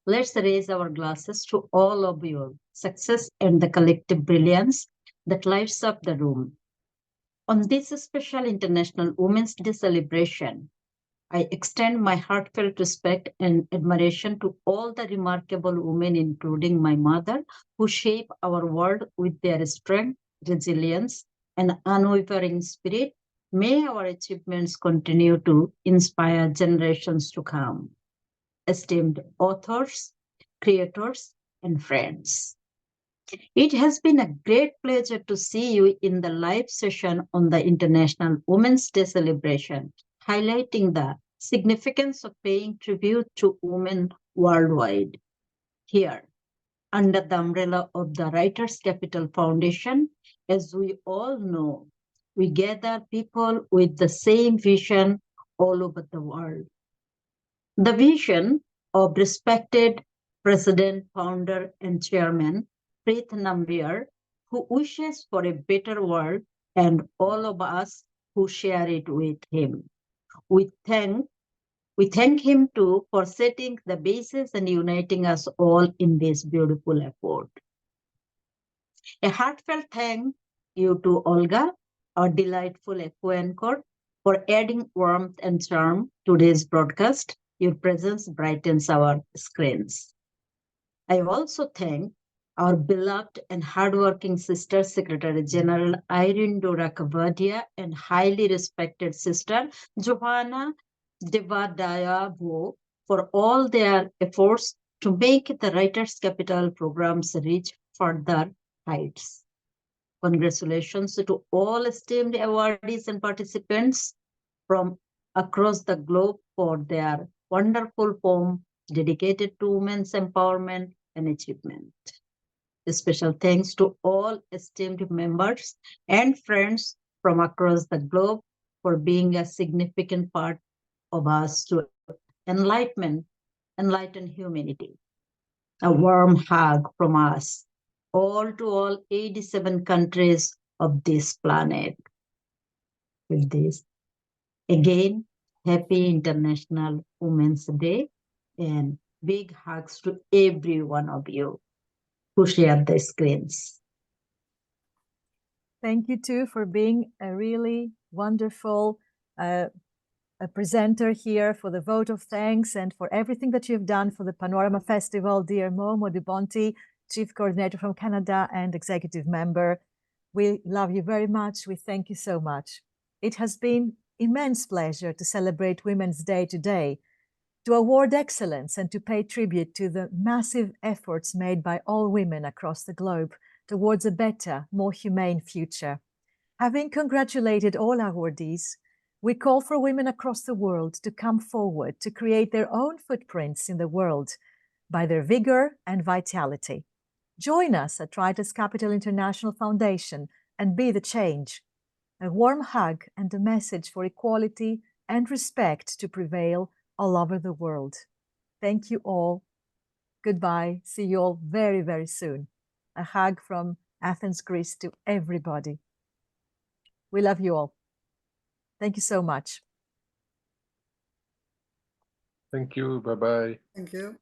Let's raise our glasses to all of your success and the collective brilliance that lights up the room. On this special International Women's Day celebration, I extend my heartfelt respect and admiration to all the remarkable women, including my mother, who shape our world with their strength, resilience, and unwavering spirit. May our achievements continue to inspire generations to come. Esteemed authors, creators, and friends. It has been a great pleasure to see you in the live session on the International Women's Day celebration, highlighting the significance of paying tribute to women worldwide. Here, under the umbrella of the Writers' Capital Foundation, as we all know, we gather people with the same vision all over the world. The vision of respected President, Founder, and Chairman, Preet Nambiar, who wishes for a better world, and all of us who share it with him. We thank him too for setting the basis and uniting us all in this beautiful effort. A heartfelt thank you to Olga, our delightful echo anchor, for adding warmth and charm to today's broadcast. Your presence brightens our screens. I also thank our beloved and hardworking Sister Secretary General Irene Dora Kavadia and highly respected Sister Johanna Devadayavo for all their efforts to make the Writers' Capital programs reach further heights. Congratulations to all esteemed awardees and participants from across the globe for their wonderful poem dedicated to women's empowerment and achievement. A special thanks to all esteemed members and friends from across the globe for being a significant part of us to enlighten humanity. A warm hug from us all to all 87 countries of this planet. With this, again, happy International Women's Day and big hugs to every one of you who share the screens. Thank you too for being a really wonderful a presenter here, for the vote of thanks and for everything that you've done for the Panorama Festival, dear Mo Dubonti, Chief Coordinator from Canada and Executive Member. We love you very much. We thank you so much. It has been immense pleasure to celebrate Women's Day today, to award excellence and to pay tribute to the massive efforts made by all women across the globe towards a better, more humane future. Having congratulated all awardees, we call for women across the world to come forward to create their own footprints in the world by their vigor and vitality. Join us at Writers' Capital International Foundation and be the change. A warm hug and a message for equality and respect to prevail all over the world. Thank you all. Goodbye. See you all very, very soon. A hug from Athens, Greece to everybody. We love you all. Thank you so much. Thank you. Bye-bye. Thank you.